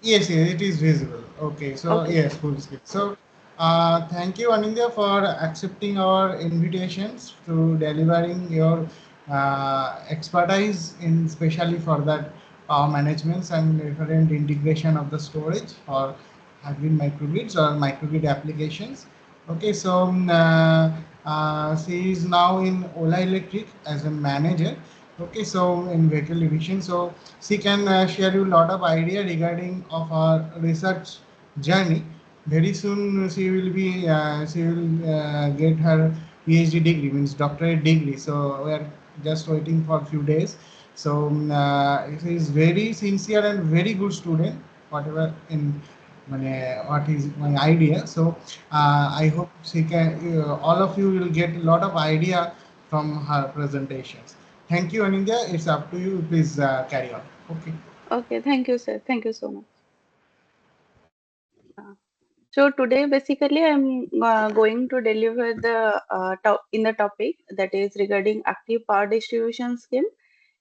Yes, yes, it is visible. Okay, so Okay. yes, full screen. So, thank you, Anindya, for accepting our invitations to delivering your expertise in especially for that power management and different integration of the storage for hybrid microgrids or microgrid applications. Okay, so she is now in Ola Electric as a manager. Okay, so in vehicle division, so she can share you a lot of idea regarding of our research journey. Very soon she will get her PhD degree, means doctorate degree. So we are just waiting for a few days. So she is very sincere and very good student. Whatever in what is my idea. So I hope she can. All of you will get a lot of idea from her presentations. Thank you, Anindya. It's up to you. Please carry on. Okay. Okay. Thank you, sir. Thank you so much. Uh, So today, basically, I'm going to deliver the in the topic that is regarding active power distribution scheme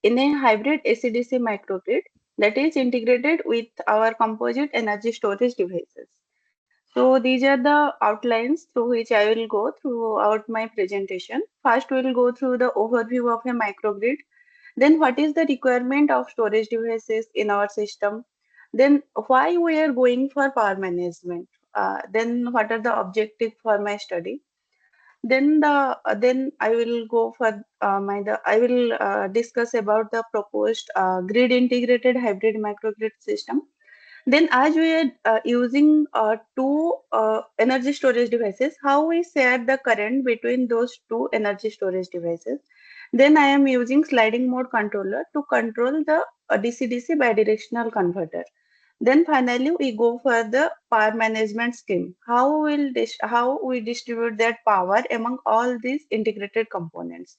in a hybrid AC/DC microgrid that is integrated with our composite energy storage devices. So these are the outlines through which I will go throughout my presentation. First, we will go through the overview of a microgrid. Then, what is the requirement of storage devices in our system? Then, why we are going for power management? Then, what are the objectives for my study? Then I will go for I will discuss about the proposed grid integrated hybrid microgrid system. Then, as we are using two energy storage devices, how we share the current between those two energy storage devices. Then, I am using sliding mode controller to control the DC-DC bidirectional converter. Then finally, we go for the power management scheme. How we distribute that power among all these integrated components.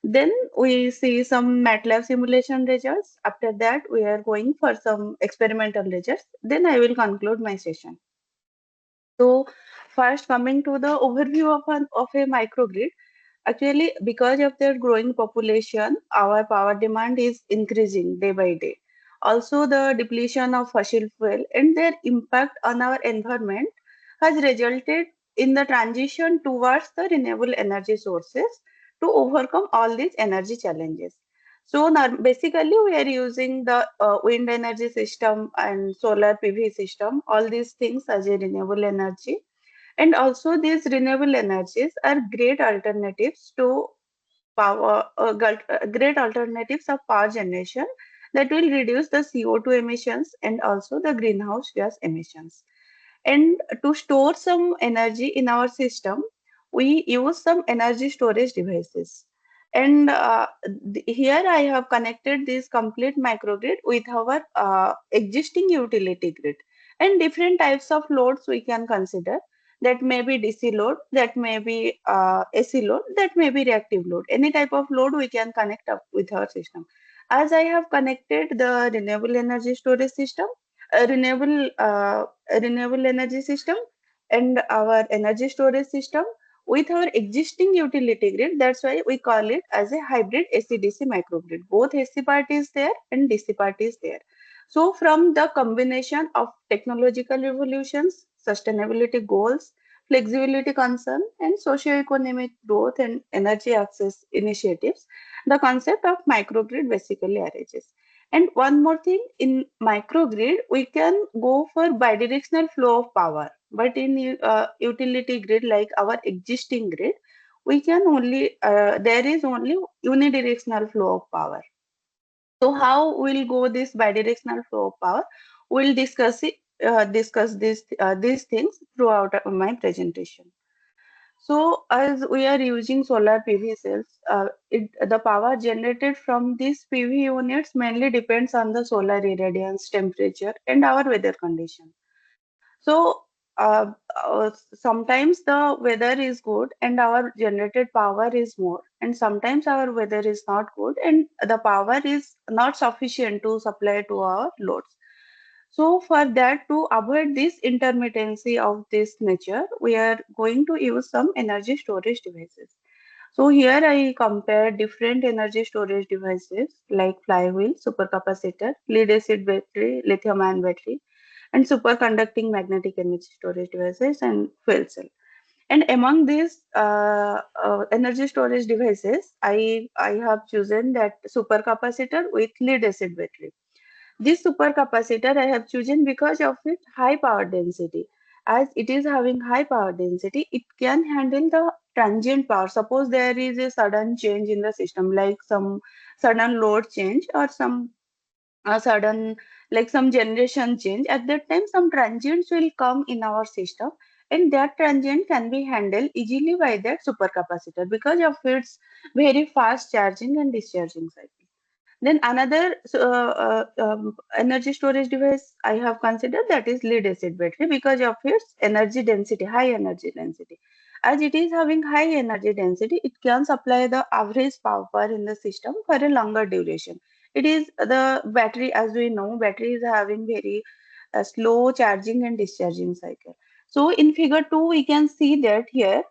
Then we see some MATLAB simulation results. After that, we are going for some experimental results. Then I will conclude my session. So first coming to the overview of a microgrid. Actually, because of their growing population, our power demand is increasing day by day. Also, the depletion of fossil fuel and their impact on our environment has resulted in the transition towards the renewable energy sources to overcome all these energy challenges. So now, basically, we are using the wind energy system and solar PV system, all these things as a renewable energy. And also, these renewable energies are great alternatives to great alternatives of power generation that will reduce the CO2 emissions and also the greenhouse gas emissions. And to store some energy in our system, we use some energy storage devices. And here I have connected this complete microgrid with our existing utility grid. And different types of loads we can consider. That may be DC load, that may be AC load, that may be reactive load. Any type of load we can connect up with our system. As I have connected the renewable energy storage system, a renewable energy system and our energy storage system with our existing utility grid. That's why we call it as a hybrid AC/DC microgrid. Both AC part is there and DC part is there. So from the combination of technological revolutions, sustainability goals, flexibility concern, and socio-economic growth and energy access initiatives, the concept of microgrid basically arises. And one more thing, in microgrid, we can go for bidirectional flow of power. But in utility grid, like our existing grid, there is only unidirectional flow of power. So how we'll go this bidirectional flow of power? We'll discuss these things throughout my presentation. So, as we are using solar PV cells, the power generated from these PV units mainly depends on the solar irradiance, temperature, and our weather condition. So, sometimes the weather is good and our generated power is more, and sometimes our weather is not good and the power is not sufficient to supply to our loads. So for that, to avoid this intermittency of this nature, we are going to use some energy storage devices. So here I compare different energy storage devices like flywheel, supercapacitor, lead acid battery, lithium ion battery. and superconducting magnetic energy storage devices, and fuel cell. And among these energy storage devices, I have chosen that supercapacitor with lead acid battery. This supercapacitor I have chosen because of its high power density. As it is having high power density, it can handle the transient power. Suppose there is a sudden change in the system, like some sudden load change or some sudden, like some generation change. At that time, some transients will come in our system, and that transient can be handled easily by that supercapacitor because of its very fast charging and discharging cycle. Then another energy storage device I have considered, that is lead acid battery, because of its energy density, high energy density. As it is having high energy density, it can supply the average power in the system for a longer duration. It is the battery, as we know, battery is having very slow charging and discharging cycle. So in figure 2, we can see that here,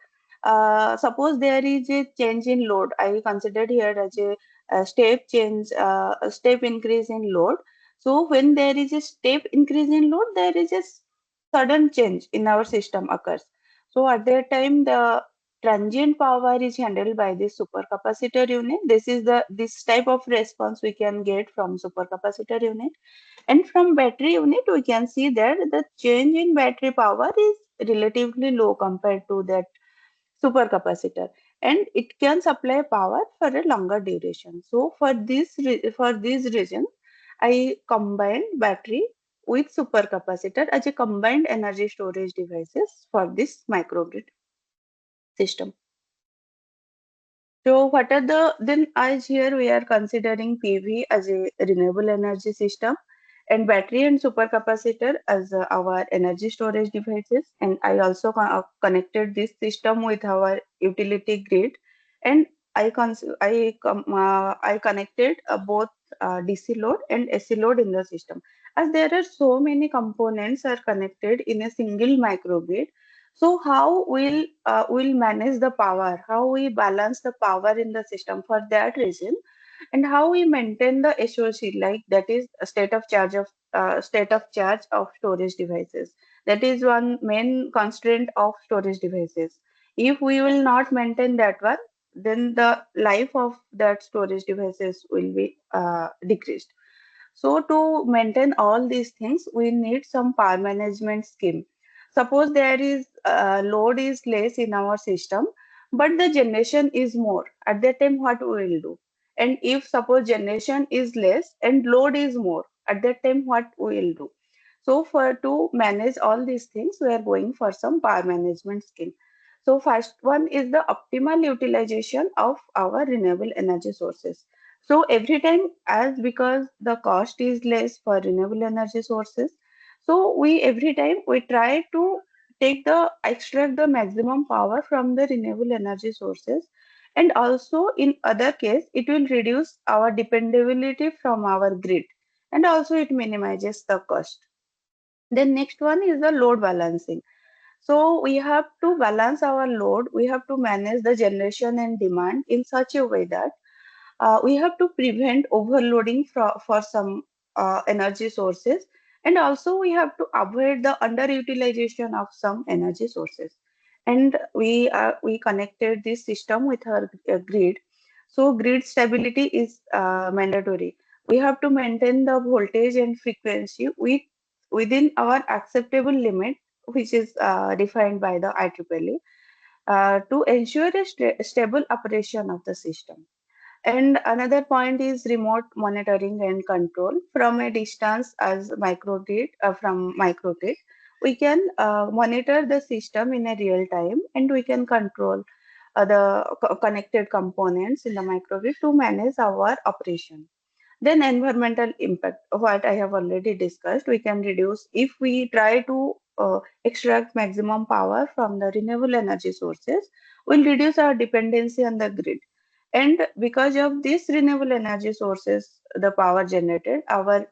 suppose there is a change in load. I considered here as a step change, a step increase in load. So when there is a step increase in load, there is a sudden change in our system occurs. So at that time, the transient power is handled by this supercapacitor unit. This type of response we can get from supercapacitor unit. And from battery unit, we can see that the change in battery power is relatively low compared to that supercapacitor, and it can supply power for a longer duration. So for this reason, I combine battery with supercapacitor as a combined energy storage devices for this microgrid system. So what are the then, as here we are considering PV as a renewable energy system, and battery and supercapacitor as our energy storage devices. And I also connected this system with our utility grid, and I connected both DC load and AC load in the system. As there are so many components are connected in a single microgrid, so how will manage the power? How we balance the power in the system for that reason, and how we maintain the SOC, like that is a state of charge of storage devices. That is one main constraint of storage devices. If we will not maintain that one, then the life of that storage devices will be decreased. So to maintain all these things, we need some power management scheme. Suppose there is load is less in our system, but the generation is more. At that time, what we will do? And if suppose generation is less and load is more, at that time, what we will do? So for to manage all these things, we are going for some power management scheme. So first one is the optimal utilization of our renewable energy sources. So every time, as because the cost is less for renewable energy sources, so we every time we try to extract the maximum power from the renewable energy sources, and also in other case it will reduce our dependability from our grid, and also it minimizes the cost. Then next one is the load balancing. So we have to balance our load. We have to manage the generation and demand in such a way that we have to prevent overloading for some energy sources, and also we have to avoid the underutilization of some energy sources. And we connected this system with our grid. So grid stability is mandatory. We have to maintain the voltage and frequency within our acceptable limit, which is defined by the IEEE, to ensure a stable operation of the system. And another point is remote monitoring and control from a distance. As microgrid, from microgrid, we can monitor the system in a real time, and we can control the connected components in the microgrid to manage our operation. Then environmental impact, what I have already discussed, we can reduce if we try to extract maximum power from the renewable energy sources, will reduce our dependency on the grid. And because of these renewable energy sources, the power generated, our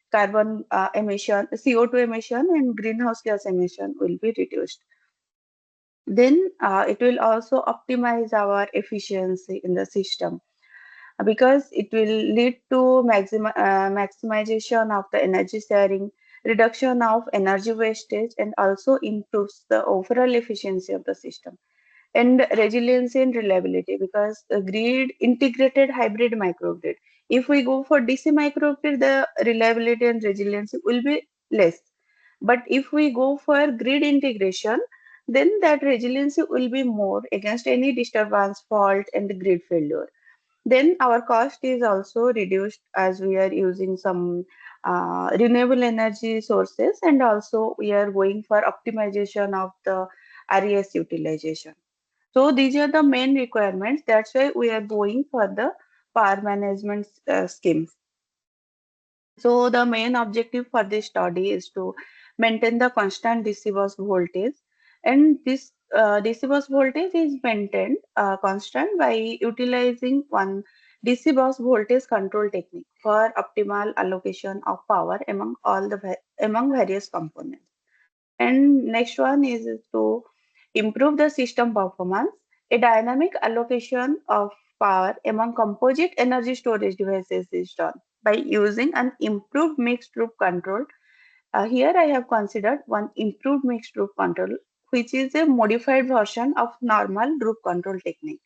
carbon emission, CO2 emission, and greenhouse gas emission will be reduced. Then it will also optimize our efficiency in the system, because it will lead to maximization of the energy sharing, reduction of energy wastage, and also improves the overall efficiency of the system. And resiliency and reliability, because a grid integrated hybrid microgrid, if we go for DC microgrid, the reliability and resiliency will be less. But if we go for grid integration, then that resiliency will be more against any disturbance, fault, and grid failure. Then our cost is also reduced as we are using some renewable energy sources, and also we are going for optimization of the RES utilization. So these are the main requirements. That's why we are going for the power management schemes. So the main objective for this study is to maintain the constant DC bus voltage, and this DC bus voltage is maintained constant by utilizing one DC bus voltage control technique for optimal allocation of power among among various components. And next one is to improve the system performance. A dynamic allocation of power among composite energy storage devices is done by using an improved mixed loop control. Here I have considered one improved mixed loop control, which is a modified version of normal loop control technique.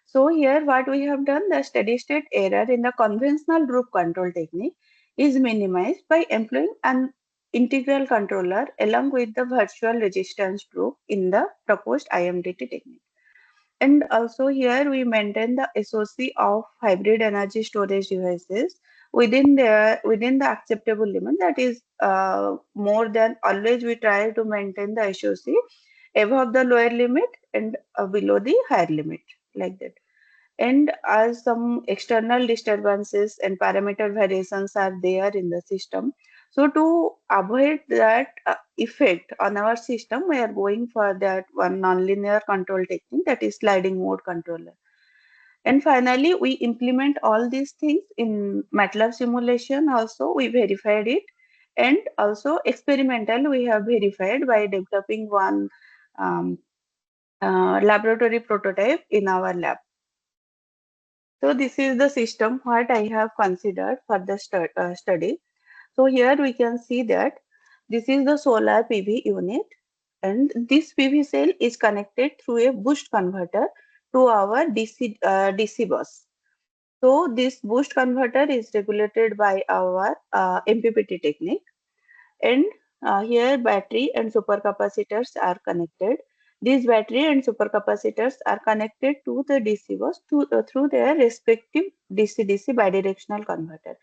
So here what we have done, the steady state error in the conventional group control technique is minimized by employing an integral controller along with the virtual resistance group in the proposed IMDT technique. And also here we maintain the SOC of hybrid energy storage devices within the acceptable limit, that is more than, always we try to maintain the SOC above the lower limit and below the higher limit, like that. And as some external disturbances and parameter variations are there in the system, so to avoid that effect on our system, we are going for that one nonlinear control technique, that is sliding mode controller. And finally, we implement all these things in MATLAB simulation. Also, we verified it, and also experimental we have verified by developing one um, laboratory prototype in our lab. So this is the system what I have considered for the study. So here we can see that this is the solar PV unit, and this PV cell is connected through a boost converter to our DC bus. So this boost converter is regulated by our MPPT technique, and here battery and supercapacitors are connected. These battery and supercapacitors are connected to the DC bus through their respective DC-DC bidirectional converter.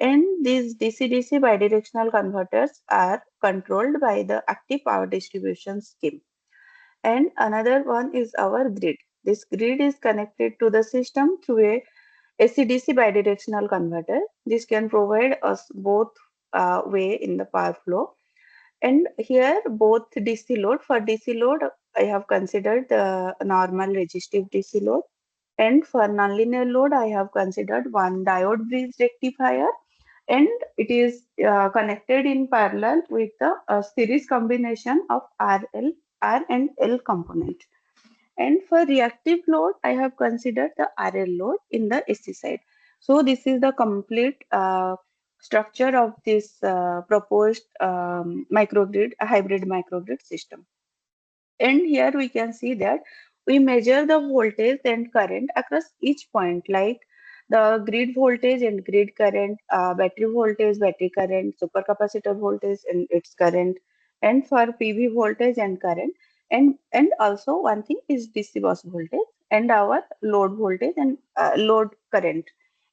And these DC-DC bidirectional converters are controlled by the active power distribution scheme. And another one is our grid. This grid is connected to the system through a AC-DC bidirectional converter. This can provide us both way in the power flow. And here both DC load, for DC load I have considered the normal resistive DC load, and for nonlinear load I have considered one diode bridge rectifier, and it is connected in parallel with the series combination of R and L component. And for reactive load, I have considered the RL load in the AC side. So this is the complete structure of this proposed microgrid, a hybrid microgrid system. And here we can see that we measure the voltage and current across each point, like the grid voltage and grid current, battery voltage, battery current, supercapacitor voltage and its current, and for PV voltage and current. And also one thing is DC bus voltage and our load voltage and load current.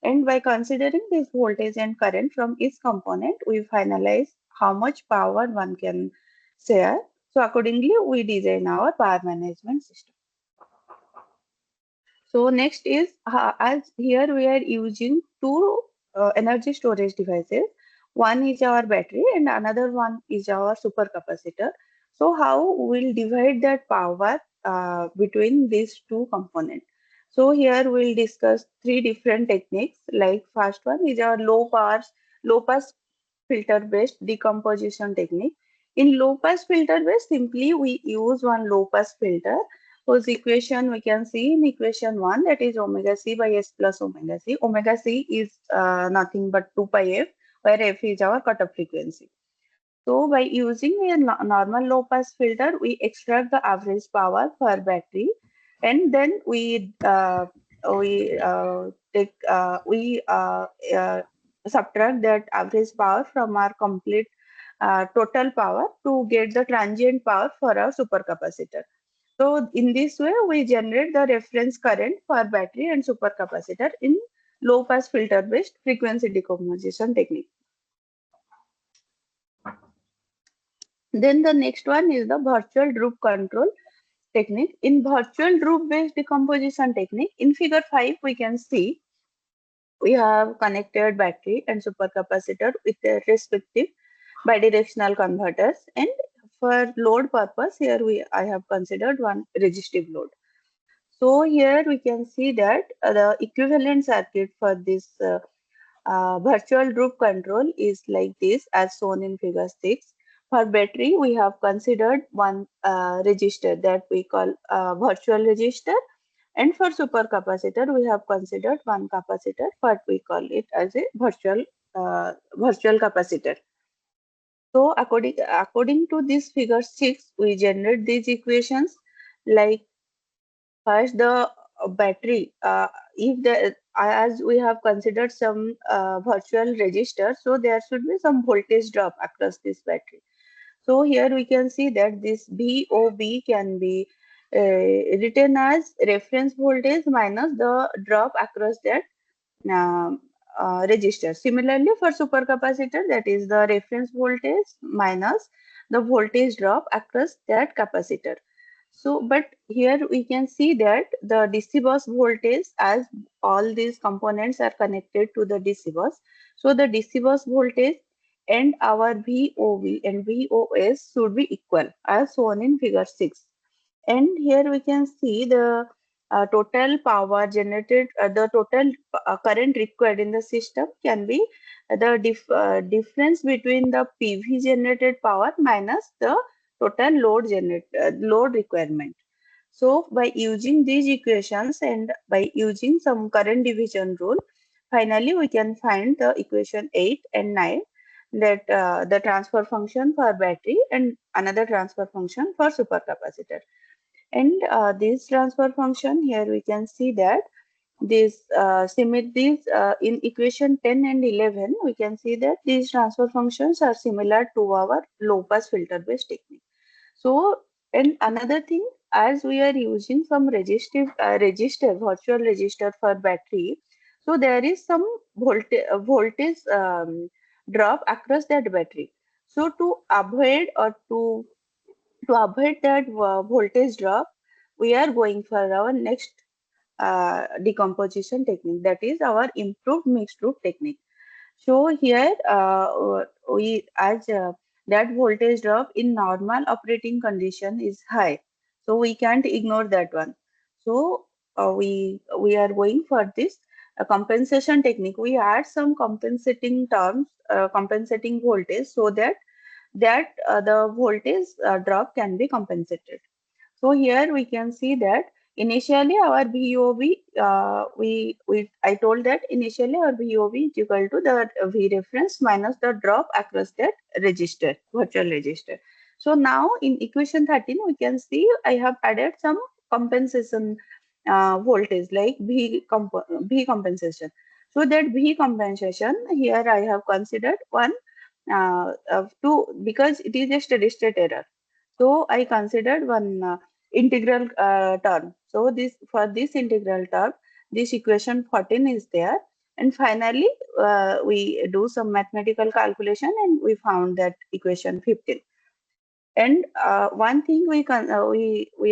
And by considering this voltage and current from each component, we finalize how much power one can share. So accordingly, we design our power management system. So next is, as here we are using two energy storage devices. One is our battery and another one is our supercapacitor. So how we'll divide that power between these two components. So here we'll discuss three different techniques. Like first one is our low pass filter based decomposition technique. In low pass filter based, simply we use one low pass filter whose equation we can see in equation 1, that is omega c by s plus omega c. Omega c is nothing but 2 pi f, where f is our cutoff frequency. So by using a normal low pass filter, we extract the average power per battery, and then we take we subtract that average power from our complete total power to get the transient power for our supercapacitor. So in this way, we generate the reference current for battery and supercapacitor in low pass filter based frequency decomposition technique. Then the next one is the virtual loop control technique. In virtual loop based decomposition technique, in figure 5, we can see we have connected battery and supercapacitor with their respective bidirectional converters. And for load purpose, here I have considered one resistive load. So here we can see that the equivalent circuit for this virtual loop control is like this as shown in figure 6. For battery, we have considered one register that we call virtual resistor, and for supercapacitor, we have considered one capacitor, but we call it as a virtual capacitor. So according to this figure 6, we generate these equations like first the battery. If the as we have considered some virtual resistor, so there should be some voltage drop across this battery. So here we can see that this VOB can be written as reference voltage minus the drop across that um, register. Similarly, for supercapacitor, that is the reference voltage minus the voltage drop across that capacitor. So, but here we can see that the DC bus voltage, as all these components are connected to the DC bus, so the DC bus voltage and our VOV and VOS should be equal as shown in figure 6. And here we can see the total power generated, the total current required in the system can be the difference between the PV generated power minus the total load requirement. So by using these equations and by using some current division rule, finally we can find the equation 8 and 9, that the transfer function for battery and another transfer function for supercapacitor. And this transfer function, here we can see that these in equation 10 and 11, we can see that these transfer functions are similar to our low pass filter based technique. So, and another thing, as we are using some virtual register for battery, so there is some voltage drop across that battery. So to avoid that voltage drop, we are going for our next decomposition technique, that is our improved mixed loop technique. So here we as that voltage drop in normal operating condition is high, so we can't ignore that one. So we are going for this compensation technique. We add some compensating terms, compensating voltage, so that the voltage drop can be compensated. So here we can see that initially our VOV, I told that initially our VOV is equal to the V reference minus the drop across that register, virtual register. So now in equation 13, we can see I have added some compensation voltage like V compensation. So that V compensation, here I have considered one two, because it is a steady state error. So I considered one integral term. So this for this integral term, this equation 14 is there. And finally, we do some mathematical calculation and we found that equation 15. And one thing we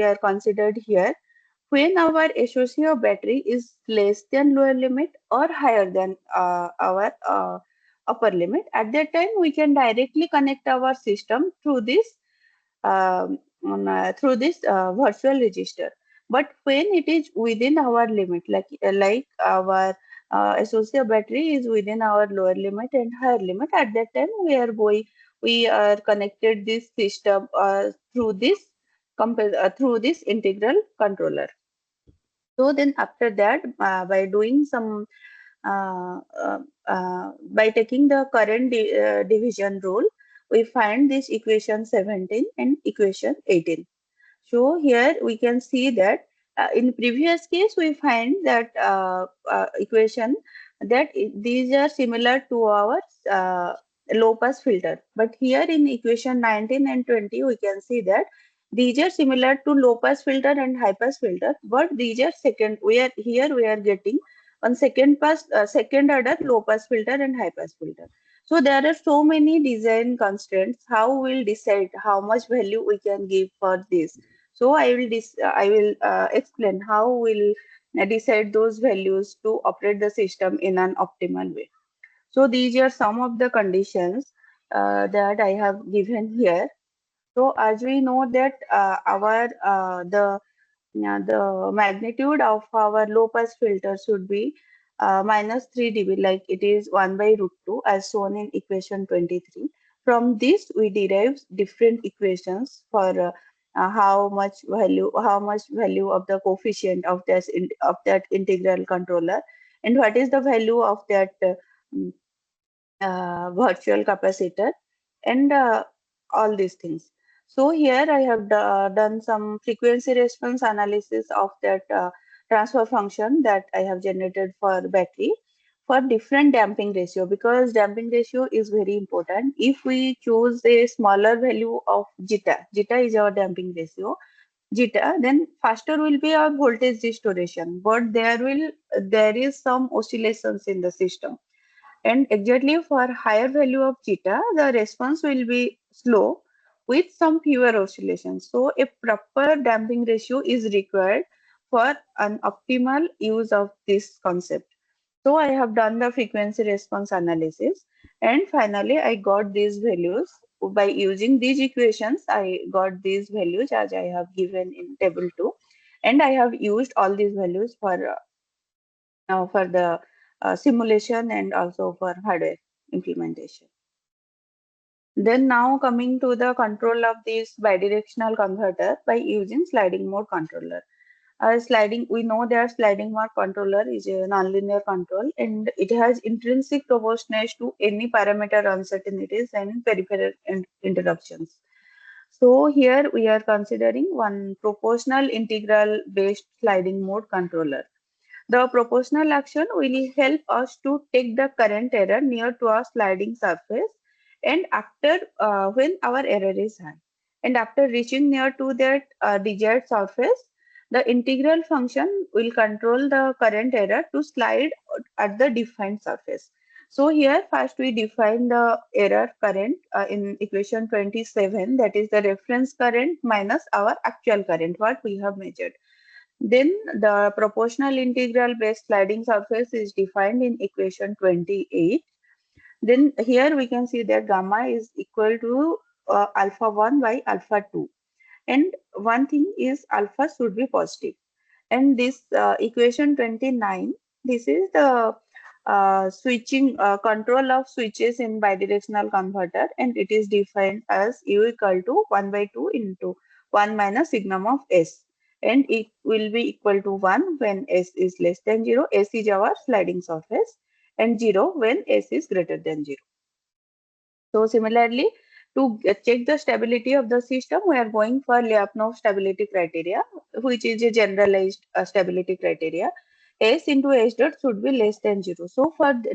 are considered here, when our SOC battery is less than lower limit or higher than our upper limit, at that time we can directly connect our system through this virtual register. But when it is within our limit, like our associate battery is within our lower limit and higher limit, at that time we are connected this system through this integral controller. So then after that, by doing some by taking the current division rule, we find this equation 17 and equation 18. So here we can see that in previous case we find that equation that these are similar to our uh, low pass filter. But here in equation 19 and 20 we can see that these are similar to low pass filter and high pass filter, but these are second. We are getting on second order low pass filter and high pass filter. So there are so many design constraints. How we'll decide how much value we can give for this? So I will explain how we'll decide those values to operate the system in an optimal way. So these are some of the conditions that I have given here. So as we know that our the magnitude of our low pass filter should be minus 3 dB, like it is 1 by root 2 as shown in equation 23. From this we derive different equations for how much value of the coefficient of of that integral controller, and what is the value of that mm, virtual capacitor, and all these things. So here I have done some frequency response analysis of that transfer function that I have generated for battery for different damping ratio, because damping ratio is very important. If we choose a smaller value of zeta is our damping ratio, zeta, then faster will be our voltage restoration, but there is some oscillations in the system, and exactly for higher value of zeta, the response will be slow with some fewer oscillations. So a proper damping ratio is required for an optimal use of this concept. So I have done the frequency response analysis, and finally I got these values. By using these equations, I got these values as I have given in table 2, and I have used all these values for the simulation and also for hardware implementation. Then now coming to the control of this bidirectional converter by using sliding mode controller. We know that sliding mode controller is a nonlinear control, and it has intrinsic robustness to any parameter uncertainties and peripheral interruptions. So here we are considering one proportional integral based sliding mode controller. The proportional action will help us to take the current error near to a sliding surface, and after when our error is high. And after reaching near to that desired surface, the integral function will control the current error to slide at the defined surface. So here first we define the error current in equation 27, that is the reference current minus our actual current what we have measured. Then the proportional integral based sliding surface is defined in equation 28. Then here we can see that gamma is equal to alpha 1 by alpha 2. And one thing is alpha should be positive. And this equation 29, this is the switching control of switches in bidirectional converter, and it is defined as U equal to 1 by 2 into 1 minus signum of S, and it will be equal to 1 when S is less than 0. S is our sliding surface, and 0 when S is greater than 0. So similarly, to check the stability of the system, we are going for Lyapunov stability criteria, which is a generalized stability criteria. S into S dot should be less than 0. So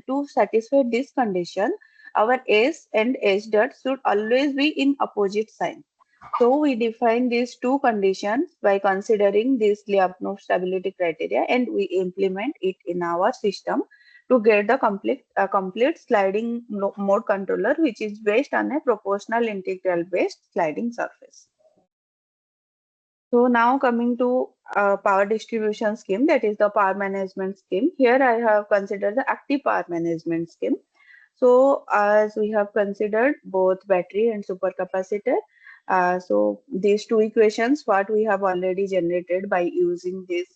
to satisfy this condition, our S and S dot should always be in opposite sign. So we define these two conditions by considering this Lyapunov stability criteria, and we implement it in our system to get the complete sliding mode controller, which is based on a proportional integral based sliding surface. So now coming to power distribution scheme, that is the power management scheme. Here I have considered the active power management scheme. So as we have considered both battery and supercapacitor, so these two equations what we have already generated by using this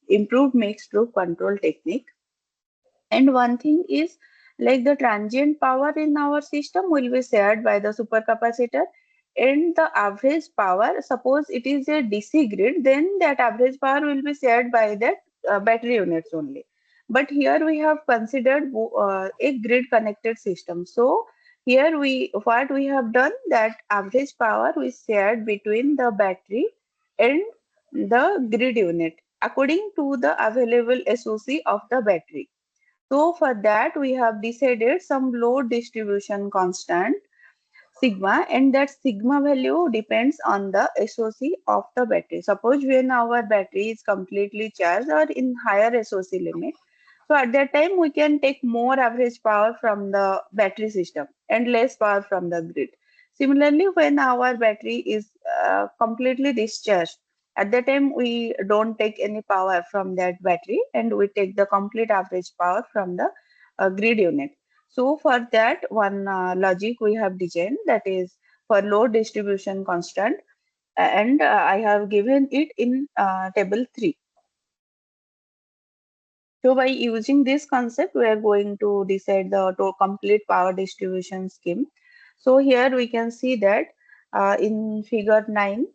improved mixed loop control technique. And one thing is, like the transient power in our system will be shared by the supercapacitor, and the average power, suppose it is a DC grid, then that average power will be shared by that battery units only. But here we have considered a grid connected system. So Here what we have done, that average power we shared between the battery and the grid unit according to the available SOC of the battery. So for that we have decided some load distribution constant sigma, and that sigma value depends on the SOC of the battery. Suppose when our battery is completely charged or in higher SOC limit, so at that time we can take more average power from the battery system and less power from the grid. Similarly, when our battery is completely discharged, at that time we don't take any power from that battery and we take the complete average power from the grid unit. So for that one logic we have designed, that is for load distribution constant, and I have given it in table 3. So by using this concept, we are going to decide the complete power distribution scheme. So here we can see that in figure 9,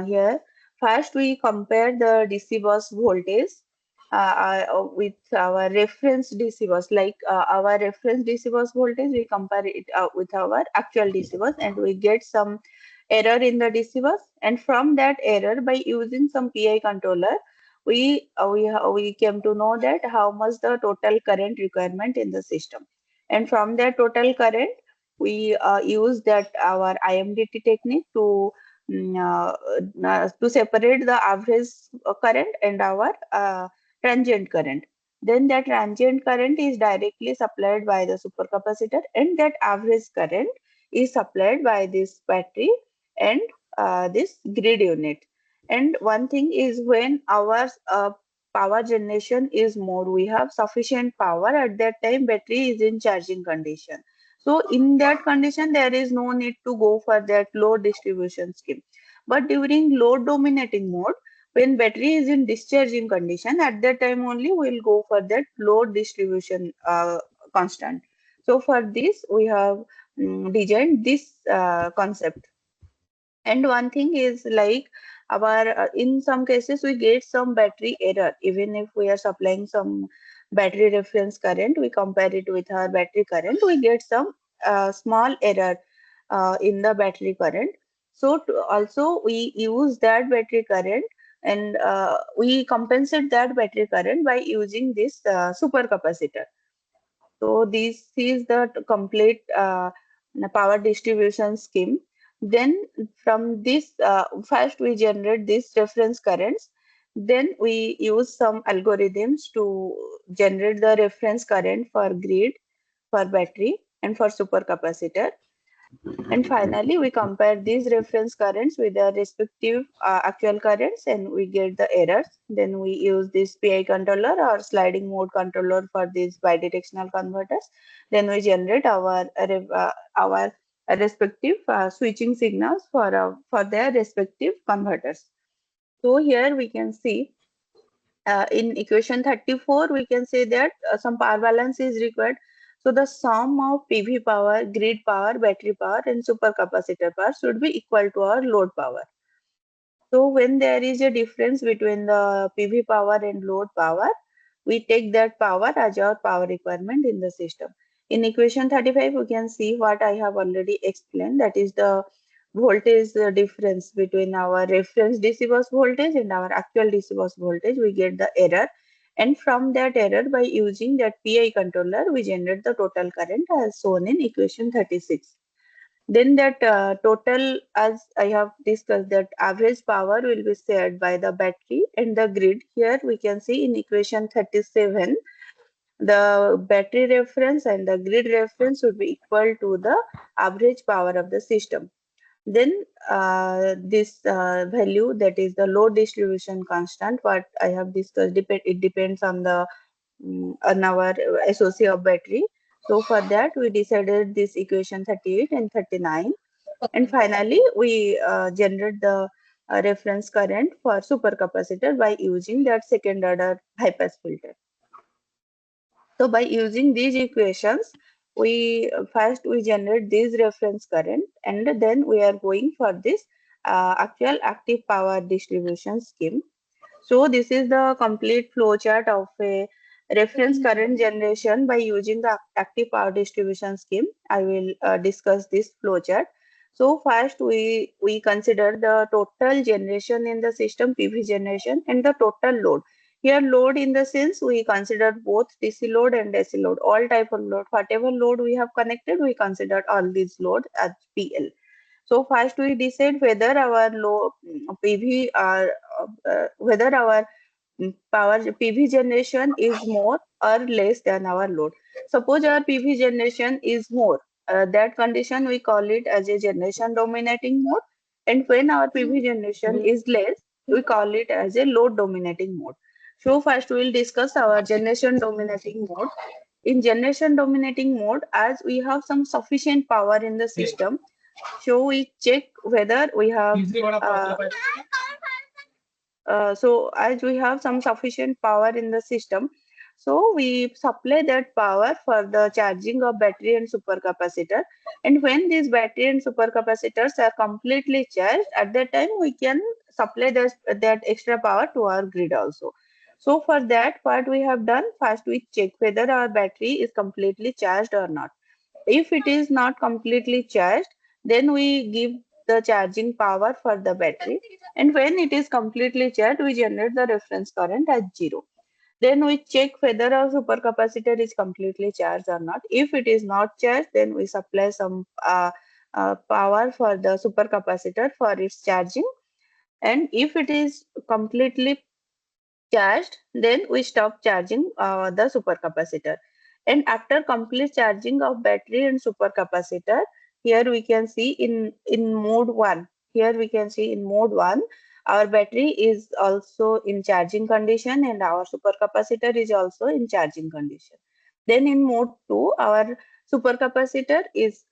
here first we compare the DC bus voltage with our reference DC bus. Like our reference DC bus voltage, we compare it with our actual DC bus, and we get some error in the DC bus. And from that error, by using some PI controller, we came to know that how much the total current requirement in the system, and from that total current we use that our IMDT technique to separate the average current and our transient current. Then that transient current is directly supplied by the supercapacitor, and that average current is supplied by this battery and this grid unit. And one thing is, when our power generation is more, we have sufficient power, at that time battery is in charging condition. So in that condition, there is no need to go for that load distribution scheme. But during load dominating mode, when battery is in discharging condition, at that time only we will go for that load distribution constant. So for this, we have designed this concept. And one thing is, like our in some cases we get some battery error. Even if we are supplying some battery reference current, we compare it with our battery current, we get some small error in the battery current. So also we use that battery current, and we compensate that battery current by using this supercapacitor. So this is the complete power distribution scheme. Then from this, first we generate these reference currents. Then we use some algorithms to generate the reference current for grid, for battery, and for supercapacitor. And finally, we compare these reference currents with the respective actual currents, and we get the errors. Then we use this PI controller or sliding mode controller for these bidirectional converters. Then we generate our respective switching signals for their respective converters. So here we can see in equation 34, we can say that some power balance is required. So the sum of PV power, grid power, battery power, and supercapacitor power should be equal to our load power. So when there is a difference between the PV power and load power, we take that power as our power requirement in the system. In equation 35, we can see what I have already explained, that is the voltage difference between our reference DC bus voltage and our actual DC bus voltage. We get the error, and from that error, by using that PI controller, we generate the total current as shown in equation 36. Then that total, as I have discussed, that average power will be shared by the battery and the grid. Here we can see in equation 37, the battery reference and the grid reference would be equal to the average power of the system. Then this value, that is the load distribution constant, what I have discussed, it depends on the on our SOC of battery. So for that, we decided this equation 38 and 39. And finally, we generate the reference current for supercapacitor by using that second order high pass filter. So by using these equations, we first we generate this reference current, and then we are going for this actual active power distribution scheme. So this is the complete flow chart of a reference current generation by using the active power distribution scheme. I will discuss this flowchart. So first we consider the total generation in the system, PV generation, and the total load. Here load in the sense we consider both DC load and AC load, all type of load. Whatever load we have connected, we consider all these load as PL. So first we decide whether our low PV are whether our power PV generation is more or less than our load. Suppose our PV generation is more, that condition we call it as a generation dominating mode, and when our PV generation is less, we call it as a load dominating mode. So first we will discuss our generation dominating mode. In generation dominating mode, as we have some sufficient power in the system, so we check whether we have so as we have some sufficient power in the system, so we supply that power for the charging of battery and supercapacitor. And when these battery and supercapacitors are completely charged, at that time we can supply that extra power to our grid also. So for that, what we have done, first we check whether our battery is completely charged or not. If it is not completely charged, then we give the charging power for the battery. And when it is completely charged, we generate the reference current as 0. Then we check whether our supercapacitor is completely charged or not. If it is not charged, then we supply some power for the supercapacitor for its charging. And if it is completely charged, then we stop charging the supercapacitor. And after complete charging of battery and supercapacitor, here we can see in mode 1. Here we can see in mode 1, our battery is also in charging condition and our supercapacitor is also in charging condition. Then in mode 2, our supercapacitor is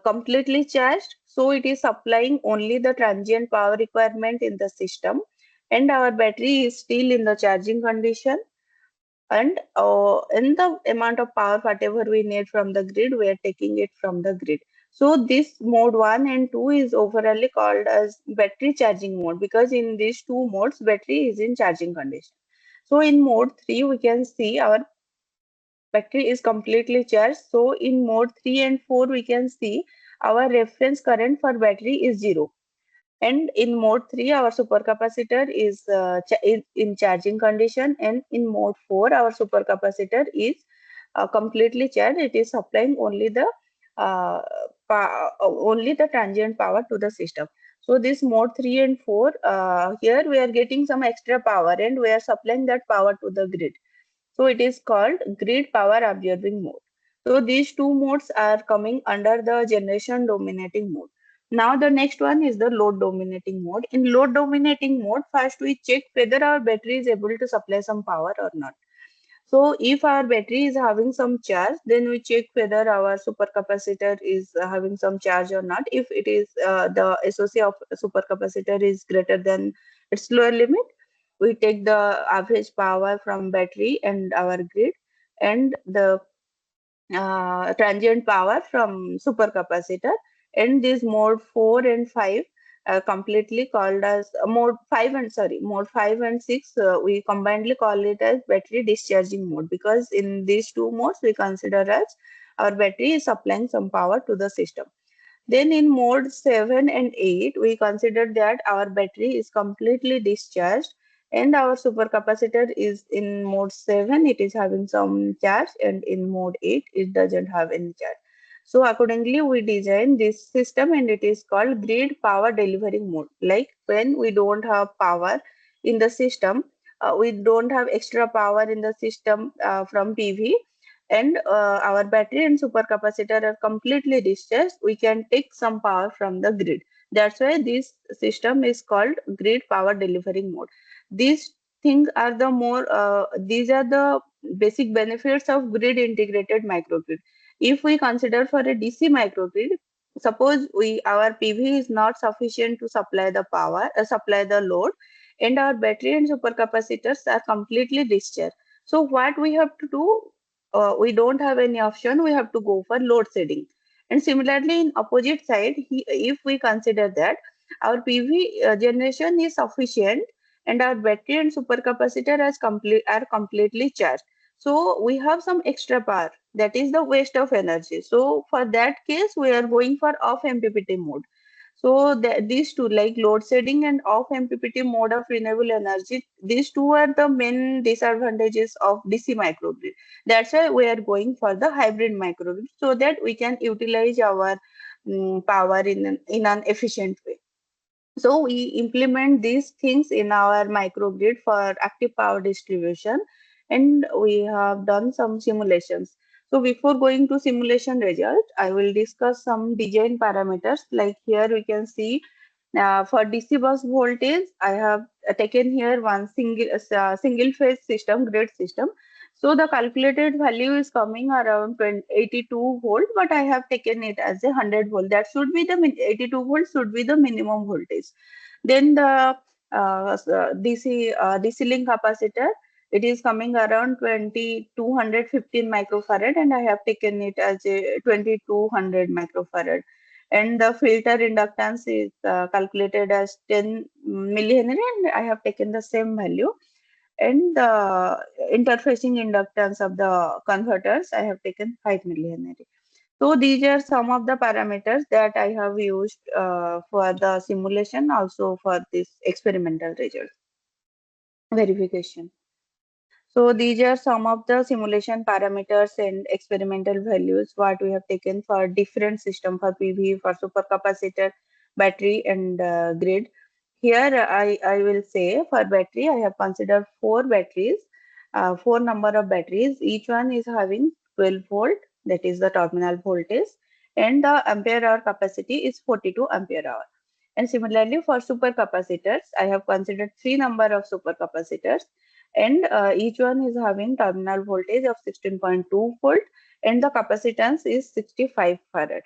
completely charged, so it is supplying only the transient power requirement in the system, and our battery is still in the charging condition, and in the amount of power whatever we need from the grid, we are taking it from the grid. So this mode 1 and 2 is overall called as battery charging mode, because in these two modes battery is in charging condition. So in mode 3 we can see our battery is completely charged. So in mode 3 and 4 we can see our reference current for battery is 0. And in mode 3, our supercapacitor is in charging condition, and in mode 4, our supercapacitor is completely charged. It is supplying uh, only the transient power to the system. So this mode 3 and 4, here we are getting some extra power and we are supplying that power to the grid. So it is called grid power absorbing mode. So these two modes are coming under the generation dominating mode. Now the next one is the load dominating mode. In load dominating mode, first we check whether our battery is able to supply some power or not. So if our battery is having some charge, then we check whether our supercapacitor is having some charge or not. If it is the SOC of supercapacitor is greater than its lower limit, we take the average power from battery and our grid, and the transient power from supercapacitor. And this mode 4 and 5 completely called as mode 5 and 6, we combinedly call it as battery discharging mode, because in these two modes we consider as our battery is supplying some power to the system. Then in mode 7 and 8, we consider that our battery is completely discharged and our supercapacitor is in mode 7, it is having some charge, and in mode 8, it doesn't have any charge. So accordingly, we design this system and it is called grid power delivering mode. Like when we don't have power in the system, we don't have extra power in the system from PV, and our battery and supercapacitor are completely discharged, we can take some power from the grid. That's why this system is called grid power delivering mode. These things are the these are the basic benefits of grid integrated microgrid. If we consider for a DC microgrid, suppose our PV is not sufficient to supply the power, supply the load, and our battery and supercapacitors are completely discharged. So what we have to do, we don't have any option, we have to go for load shedding. And similarly, in opposite side, if we consider that our PV generation is sufficient and our battery and supercapacitor are completely charged. So we have some extra power, that is the waste of energy. So for that case, we are going for off MPPT mode. So these two, like load shedding and off MPPT mode of renewable energy, these two are the main disadvantages of DC microgrid. That's why we are going for the hybrid microgrid, so that we can utilize our power in an efficient way. So we implement these things in our microgrid for active power distribution, and we have done some simulations. So before going to simulation result, I will discuss some design parameters. Like here we can see for DC bus voltage, I have taken here one single phase system, grid system. So the calculated value is coming around 82 volt, but I have taken it as a 100 volt. That should be the 82 volt should be the minimum voltage. Then the DC link capacitor, it is coming around 2215 microfarad, and I have taken it as a 2200 microfarad. And the filter inductance is calculated as 10 millihenry, and I have taken the same value. And the interfacing inductance of the converters, I have taken 5 millihenry. So these are some of the parameters that I have used for the simulation, also for this experimental result verification. So these are some of the simulation parameters and experimental values what we have taken for different system, for PV, for supercapacitor, battery, and grid. Here I will say for battery I have considered four batteries, four number of batteries. Each one is having 12 volt, that is the terminal voltage, and the ampere hour capacity is 42 ampere hour. And similarly for supercapacitors, I have considered three number of supercapacitors, and each one is having terminal voltage of 16.2 volt, and the capacitance is 65 farad.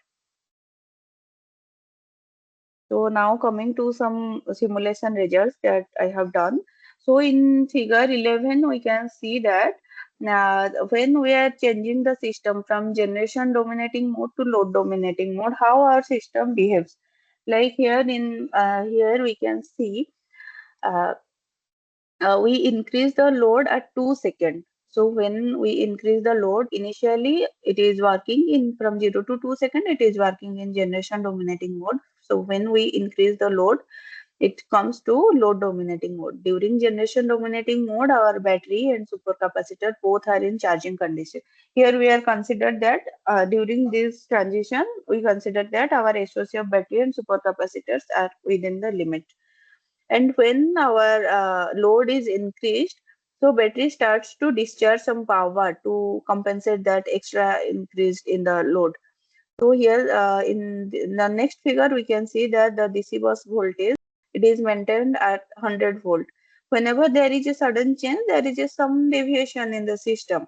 So now coming to some simulation results that I have done. So in figure 11, we can see that when we are changing the system from generation dominating mode to load dominating mode, how our system behaves. Like here in here we can see uh, we increase the load at 2 seconds. So when we increase the load, initially it is working in from 0 to 2 seconds, it is working in generation dominating mode. So when we increase the load, it comes to load dominating mode. During generation dominating mode, our battery and supercapacitor both are in charging condition. Here we are considered that during this transition, we consider that our SOC of battery and supercapacitors are within the limit. And when our load is increased, so battery starts to discharge some power to compensate that extra increase in the load. So here in the next figure, we can see that the DC bus voltage, it is maintained at 100 volt. Whenever there is a sudden change, there is some deviation in the system,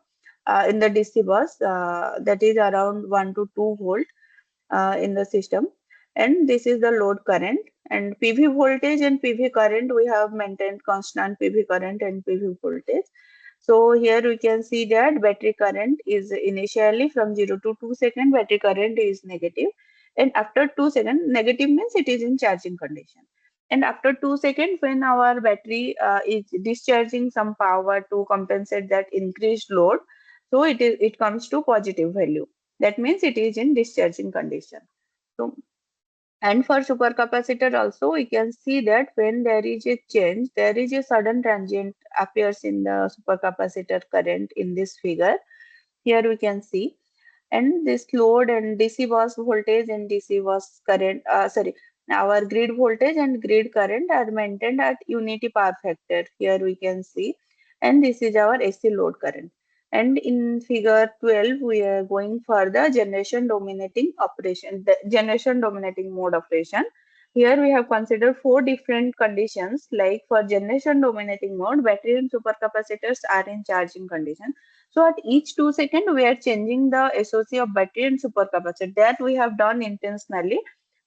in the DC bus, that is around 1 to 2 volt in the system. And this is the load current, and PV voltage and PV current, we have maintained constant PV current and PV voltage. So here we can see that battery current is initially from 0 to 2 seconds, battery current is negative, and after 2 seconds, negative means it is in charging condition. And after 2 seconds, when our battery is discharging some power to compensate that increased load, so it comes to positive value. That means it is in discharging condition. So, and for supercapacitor also, we can see that when there is a change, there is a sudden transient appears in the supercapacitor current in this figure. Here we can see, and this load and DC bus voltage and DC bus current, our grid voltage and grid current are maintained at unity power factor. Here we can see, and this is our AC load current. And in figure 12, we are going for the generation dominating operation, the generation dominating mode operation. Here we have considered four different conditions, like for generation dominating mode, battery and supercapacitors are in charging condition. So at each 2 seconds, we are changing the SOC of battery and supercapacitor. That we have done intentionally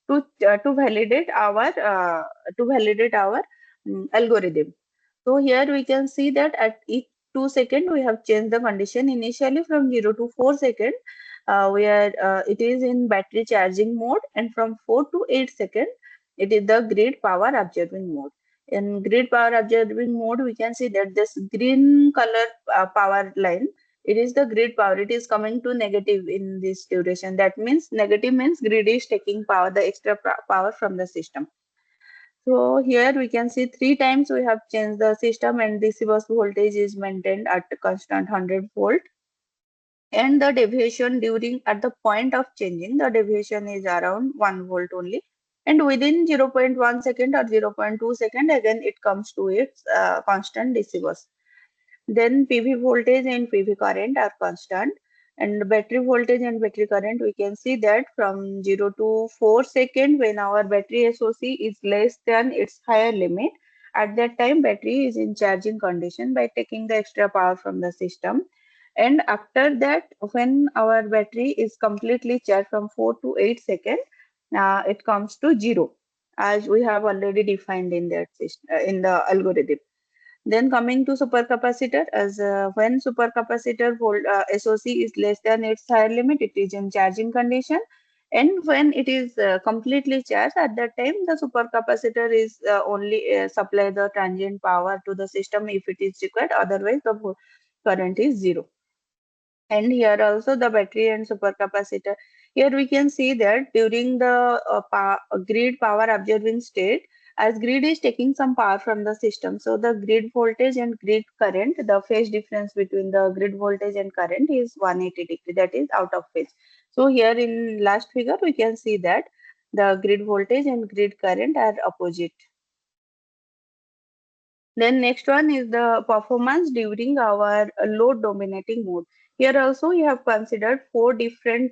to validate our algorithm. So here we can see that at each 2 seconds, we have changed the condition initially from 0 to 4 seconds. Where it is in battery charging mode, and from 4 to 8 seconds, it is the grid power observing mode. In grid power observing mode, we can see that this green color power line, it is the grid power. It is coming to negative in this duration. That means negative means grid is taking power, the extra power from the system. So here we can see 3 times we have changed the system, and DC bus voltage is maintained at constant 100 volt. And the deviation during at the point of changing, the deviation is around 1 volt only. And within 0.1 second or 0.2 second, again it comes to its constant DC bus. Then PV voltage and PV current are constant, and battery voltage and battery current, we can see that from 0 to 4 second, when our battery SOC is less than its higher limit, at that time battery is in charging condition by taking the extra power from the system. And after that, when our battery is completely charged from 4 to 8 seconds, it comes to 0, as we have already defined in that system, in the algorithm. Then coming to supercapacitor, as when supercapacitor SOC is less than its higher limit, it is in charging condition. And when it is completely charged, at that time the supercapacitor is only supply the transient power to the system if it is required. Otherwise, the current is 0. And here also the battery and supercapacitor. Here we can see that during the grid power observing state, as grid is taking some power from the system, so the grid voltage and grid current, the phase difference between the grid voltage and current is 180 degree, that is out of phase. So here in last figure we can see that the grid voltage and grid current are opposite. Then next one is the performance during our load dominating mode. Here also you have considered 4 different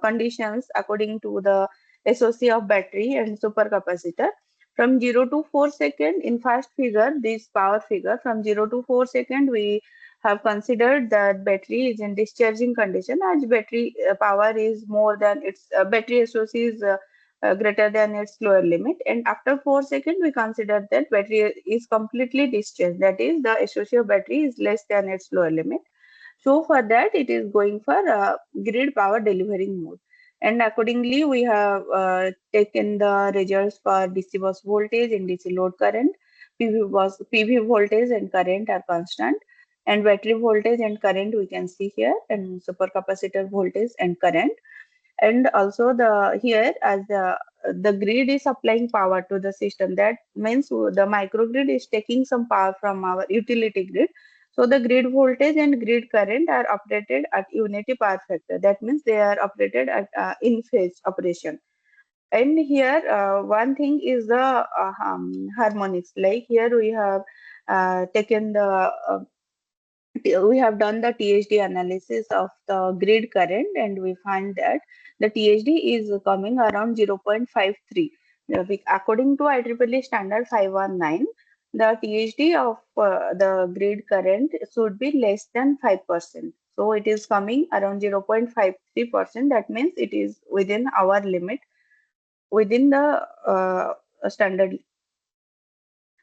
conditions according to the SOC of battery and supercapacitor. From 0 to 4 second in first figure, this power figure, from 0 to 4 second, we have considered that battery is in discharging condition, as battery power is more than its battery SOC is greater than its lower limit. And after 4 seconds, we consider that battery is completely discharged. That is, the associated battery is less than its lower limit. So for that, it is going for grid power delivering mode. And accordingly, we have taken the results for DC bus voltage and DC load current. PV voltage and current are constant. And battery voltage and current we can see here, and supercapacitor voltage and current. And also the here, as the grid is supplying power to the system, that means the microgrid is taking some power from our utility grid. So the grid voltage and grid current are operated at unity power factor. That means they are operated at in phase operation. And here one thing is the harmonics. Like here we have taken the we have done the THD analysis of the grid current, and we find that the THD is coming around 0.53. According to IEEE standard 519, the THD of the grid current should be less than 5%. So it is coming around 0.53%. That means it is within our limit, within the standard.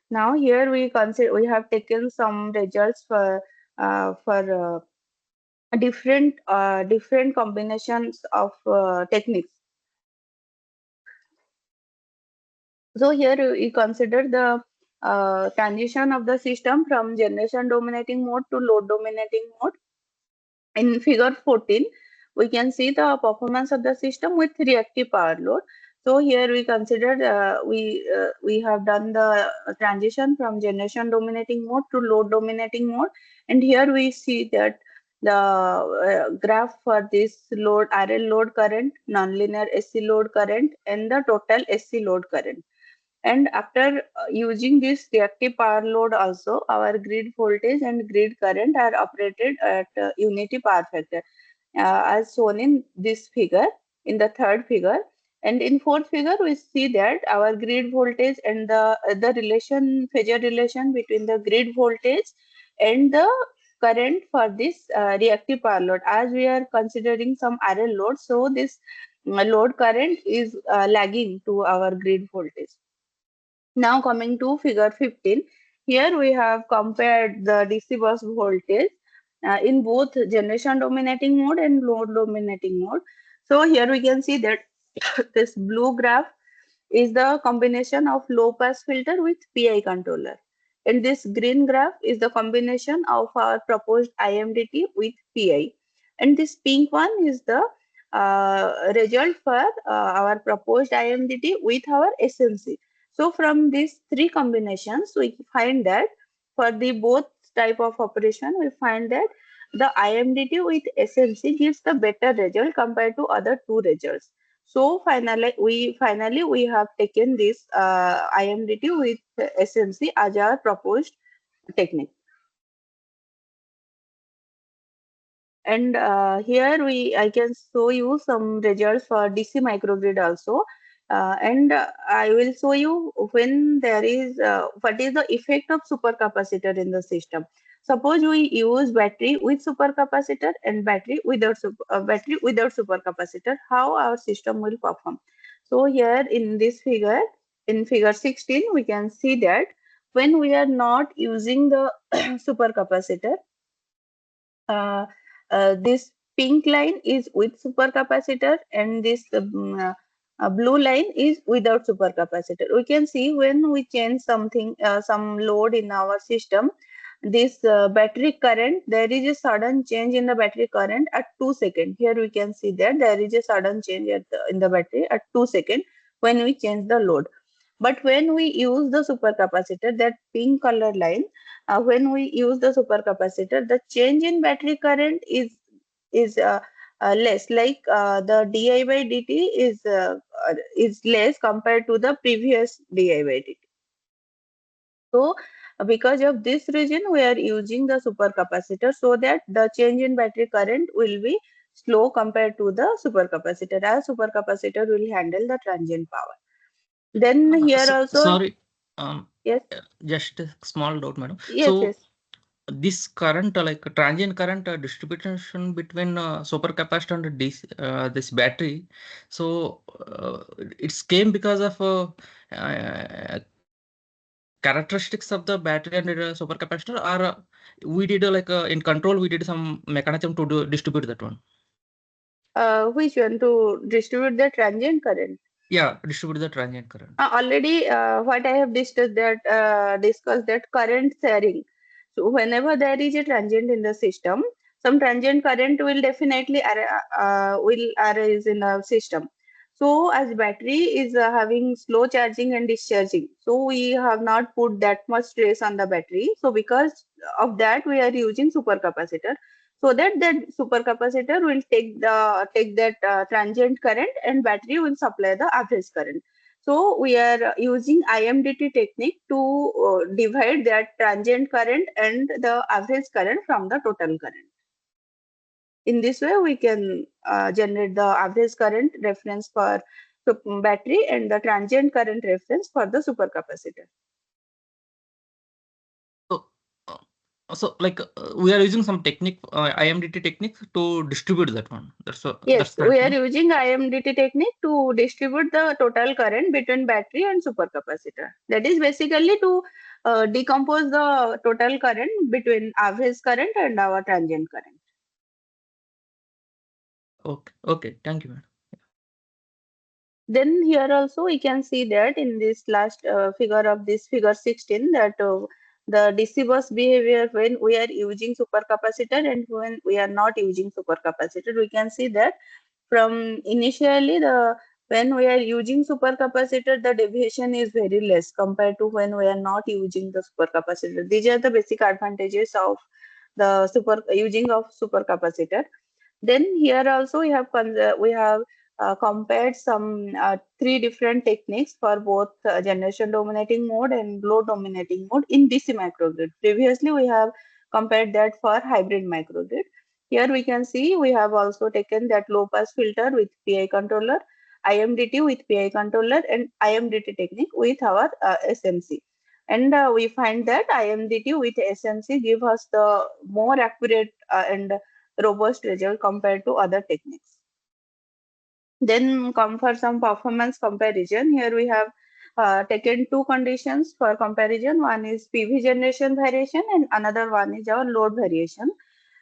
Now here we consider, we have taken some results for different combinations of techniques. So here we consider the transition of the system from generation dominating mode to load dominating mode. In figure 14, we can see the performance of the system with reactive power load. So here we considered we have done the transition from generation dominating mode to load dominating mode, and here we see that the graph for this load, RL load current, nonlinear SC load current, and the total SC load current. And after using this reactive power load also, our grid voltage and grid current are operated at unity power factor, as shown in this figure, in the third figure. And in fourth figure, we see that our grid voltage and the relation, phasor relation between the grid voltage and the current for this reactive power load. As we are considering some RL load, so this load current is lagging to our grid voltage. Now coming to figure 15, here we have compared the DC bus voltage in both generation dominating mode and load dominating mode. So here we can see that this blue graph is the combination of low pass filter with PI controller. And this green graph is the combination of our proposed IMDT with PI. And this pink one is the result for our proposed IMDT with our SMC. So from these three combinations, we find that for the both type of operation, we find that the IMDT with SMC gives the better result compared to other two results. So finally we have taken this IMDT with SMC as our proposed technique. And here I can show you some results for DC microgrid also. And I will show you when there is what is the effect of supercapacitor in the system. Suppose we use battery with supercapacitor and battery without supercapacitor, how our system will perform. So here in this figure, in figure 16, we can see that when we are not using the supercapacitor, uh, this pink line is with supercapacitor and this blue line is without supercapacitor. We can see when we change something, some load in our system, this battery current, there is a sudden change in the battery current at 2 seconds. Here we can see that there is a sudden change in the battery at 2 seconds when we change the load. But when we use the supercapacitor, that pink color line, when we use the supercapacitor, the change in battery current is less. Like the di by dt is less compared to the previous di by dt. So because of this reason, we are using the supercapacitor so that the change in battery current will be slow compared to the supercapacitor, as supercapacitor will handle the transient power. Then here also, Sorry, um, yes, just a small doubt, madam. yes, So yes. this current, like transient current distribution between supercapacitor and this battery, so it's came because of characteristics of the battery and supercapacitor, or we did like in control we did some mechanism to distribute that one. Which one to distribute the transient current? Yeah, distribute the transient current. Already, what I have discussed that current sharing. So whenever there is a transient in the system, some transient current will definitely will arise in the system. So as battery is having slow charging and discharging, so we have not put that much stress on the battery. So because of that, we are using supercapacitor, so that supercapacitor will take that transient current and battery will supply the average current. So we are using IMDT technique to divide that transient current and the average current from the total current. In this way, we can generate the average current reference for battery and the transient current reference for the supercapacitor. So, like we are using some technique, IMDT technique to distribute that one. That's Yes, we correct, are no? using IMDT technique to distribute the total current between battery and supercapacitor. That is basically to decompose the total current between average current and our transient current. Okay, okay, thank you, madam. Then here also we can see that in this last figure of this figure 16, that the DC bus behavior when we are using supercapacitor and when we are not using supercapacitor, we can see that from initially the when we are using supercapacitor, the deviation is very less compared to when we are not using the supercapacitor. These are the basic advantages of the using of supercapacitor. Then here also we have compared some three different techniques for both generation dominating mode and load dominating mode in DC microgrid. Previously, we have compared that for hybrid microgrid. Here we can see we have also taken that low pass filter with PI controller, IMDT with PI controller, and IMDT technique with our SMC. And we find that IMDT with SMC give us the more accurate and robust result compared to other techniques. Then come for some performance comparison. Here we have taken two conditions for comparison. One is PV generation variation and another one is our load variation.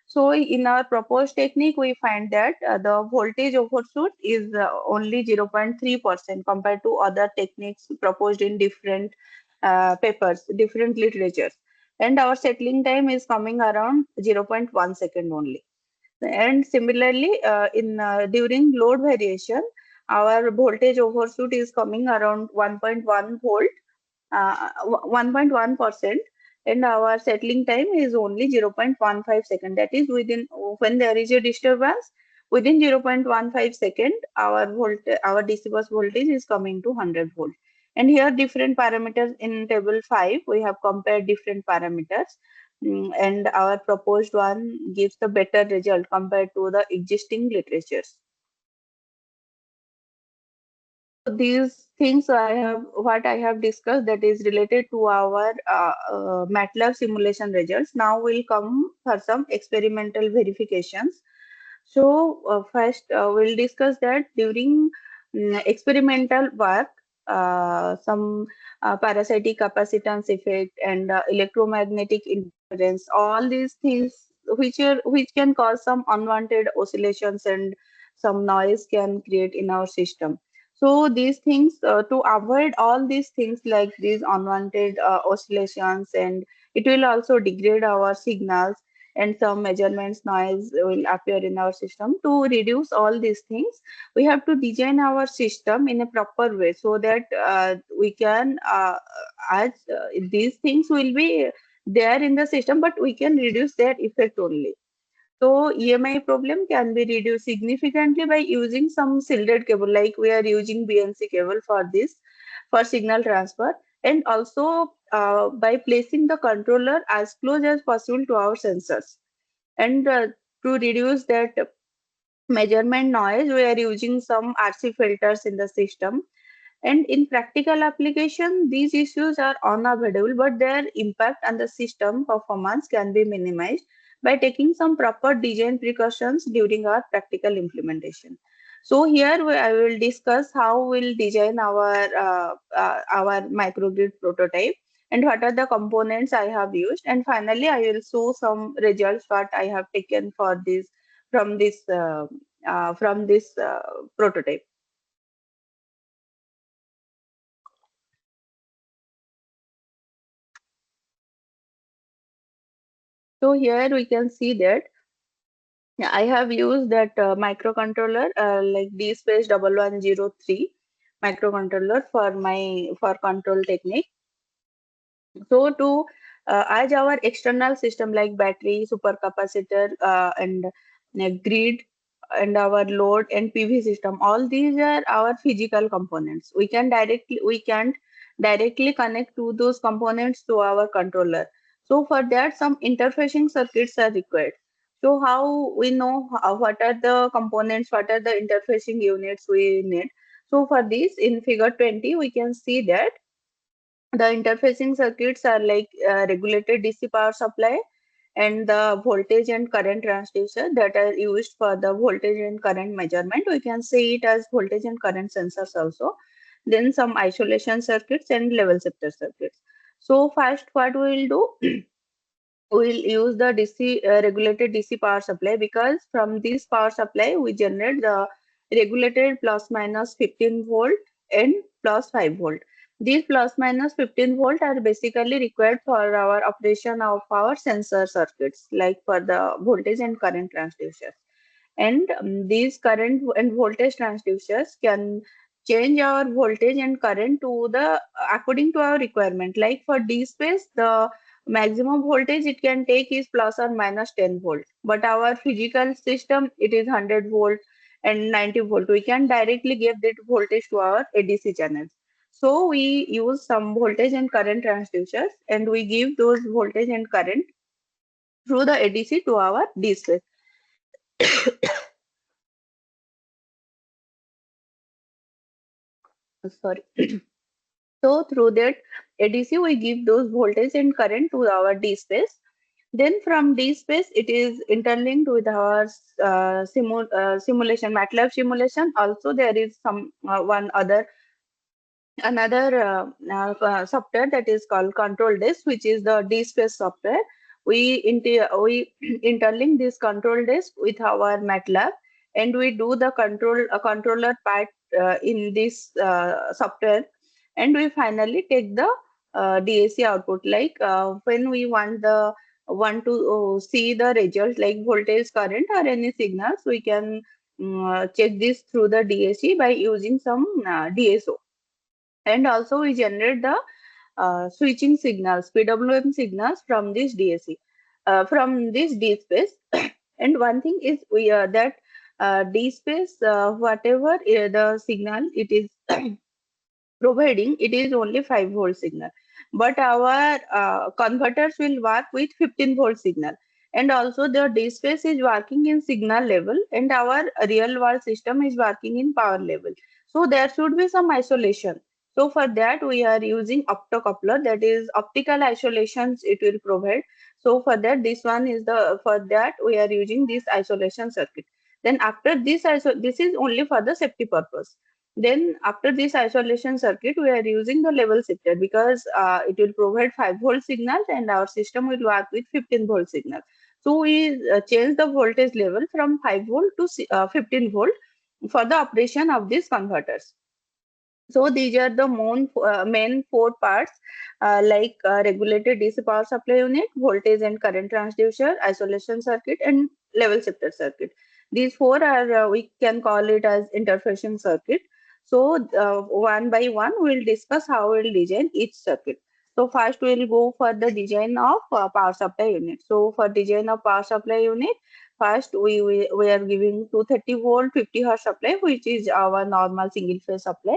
So in our proposed technique, we find that the voltage overshoot is only 0.3% compared to other techniques proposed in different papers, different literatures, and our settling time is coming around 0.1 second only. And similarly, in during load variation, our voltage overshoot is coming around 1.1 volt, 1.1%, and our settling time is only 0.15 second. That is within, when there is a disturbance, within 0.15 second, our DC bus voltage is coming to 100 volt. And here different parameters in table 5, we have compared different parameters. And our proposed one gives the better result compared to the existing literatures. These things what I have discussed, that is related to our MATLAB simulation results. Now we'll come for some experimental verifications. So first we'll discuss that during experimental work, some parasitic capacitance effect and electromagnetic interference, all these things which can cause some unwanted oscillations and some noise can create in our system. So these things, to avoid all these things like these unwanted oscillations, and it will also degrade our signals, and some measurements noise will appear in our system. To reduce all these things, we have to design our system in a proper way so that we can, as these things will be there in the system, but we can reduce their effect only. So EMI problem can be reduced significantly by using some shielded cable, like we are using BNC cable for this, for signal transfer, and also by placing the controller as close as possible to our sensors. And to reduce that measurement noise, we are using some RC filters in the system. And in practical application, these issues are unavoidable, but their impact on the system performance can be minimized by taking some proper design precautions during our practical implementation. So here I will discuss how we'll design our microgrid prototype and what are the components I have used. And finally, I will show some results what I have taken for this from this prototype. So here we can see that I have used that microcontroller, like DSpace1103 microcontroller for control technique. So to as our external system like battery, supercapacitor, and grid, and our load and PV system, all these are our physical components. We can't directly connect to those components to our controller. So for that, some interfacing circuits are required. So how we know what are the components, what are the interfacing units we need? So for this, in figure 20, we can see that the interfacing circuits are like regulated DC power supply and the voltage and current transducer that are used for the voltage and current measurement. We can see it as voltage and current sensors also. Then some isolation circuits and level shifter circuits. So first what we will do, we'll use the DC regulated DC power supply, because from this power supply we generate the regulated plus minus 15 volt and plus 5 volt. These plus minus 15 volt are basically required for our operation of our sensor circuits, like for the voltage and current transducers. And these current and voltage transducers can change our voltage and current to the according to our requirement. Like for D space, the maximum voltage it can take is plus or minus 10 volt, but our physical system it is 100 volt and 90 volt. We can directly give that voltage to our ADC channels. So we use some voltage and current transducers, and we give those voltage and current through the ADC to our D space. Sorry. So through that ADC, we give those voltage and current to our D space. Then from D space, it is interlinked with our simulation, MATLAB simulation. Also, there is some another software that is called control disk, which is the DSpace software. We interlink this control disk with our MATLAB, and we do the controller part in this software, and we finally take the DAC output. Like when we want to see the result like voltage, current, or any signals, we can check this through the DAC by using some DSO. And also we generate the switching signals, PWM signals from this DAC, from this D space. And one thing is we that D space, whatever the signal it is providing, it is only 5-volt signal, but our converters will work with 15-volt signal. And also the DSpace is working in signal level, and our real world system is working in power level. So there should be some isolation. So for that we are using optocoupler, that is optical isolations it will provide. So for that, this one is for that we are using this isolation circuit. Then after this this is only for the safety purpose. Then after this isolation circuit, we are using the level shifter, because it will provide 5-volt signals and our system will work with 15-volt signal. So we change the voltage level from 5-volt to 15-volt for the operation of these converters. So these are the main 4 parts, like regulated DC power supply unit, voltage and current transducer, isolation circuit, and level shifter circuit. These 4 are, we can call it as interfacial circuit. So one by one, we'll discuss how we'll design each circuit. So first we'll go for the design of power supply unit. So for design of power supply unit, first we are giving 230-volt 50 hertz supply, which is our normal single phase supply.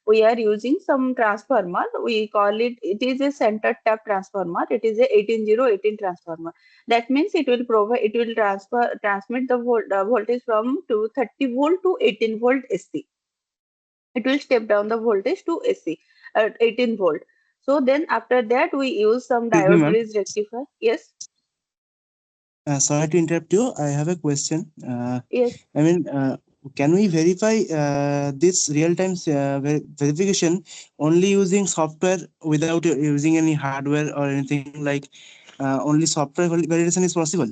We are using some transformer. We call it is a center tap transformer. It is a 18018 transformer. That means it will transmit the voltage from 230-volt to 18-volt AC. It will step down the voltage to AC at 18-volt. So then after that we use some Excuse me, diode ma'am. bridge rectifier. Yes. Sorry to interrupt you. I have a question. Yes. I mean, can we verify this real-time verification only using software without using any hardware or anything like only software validation is possible?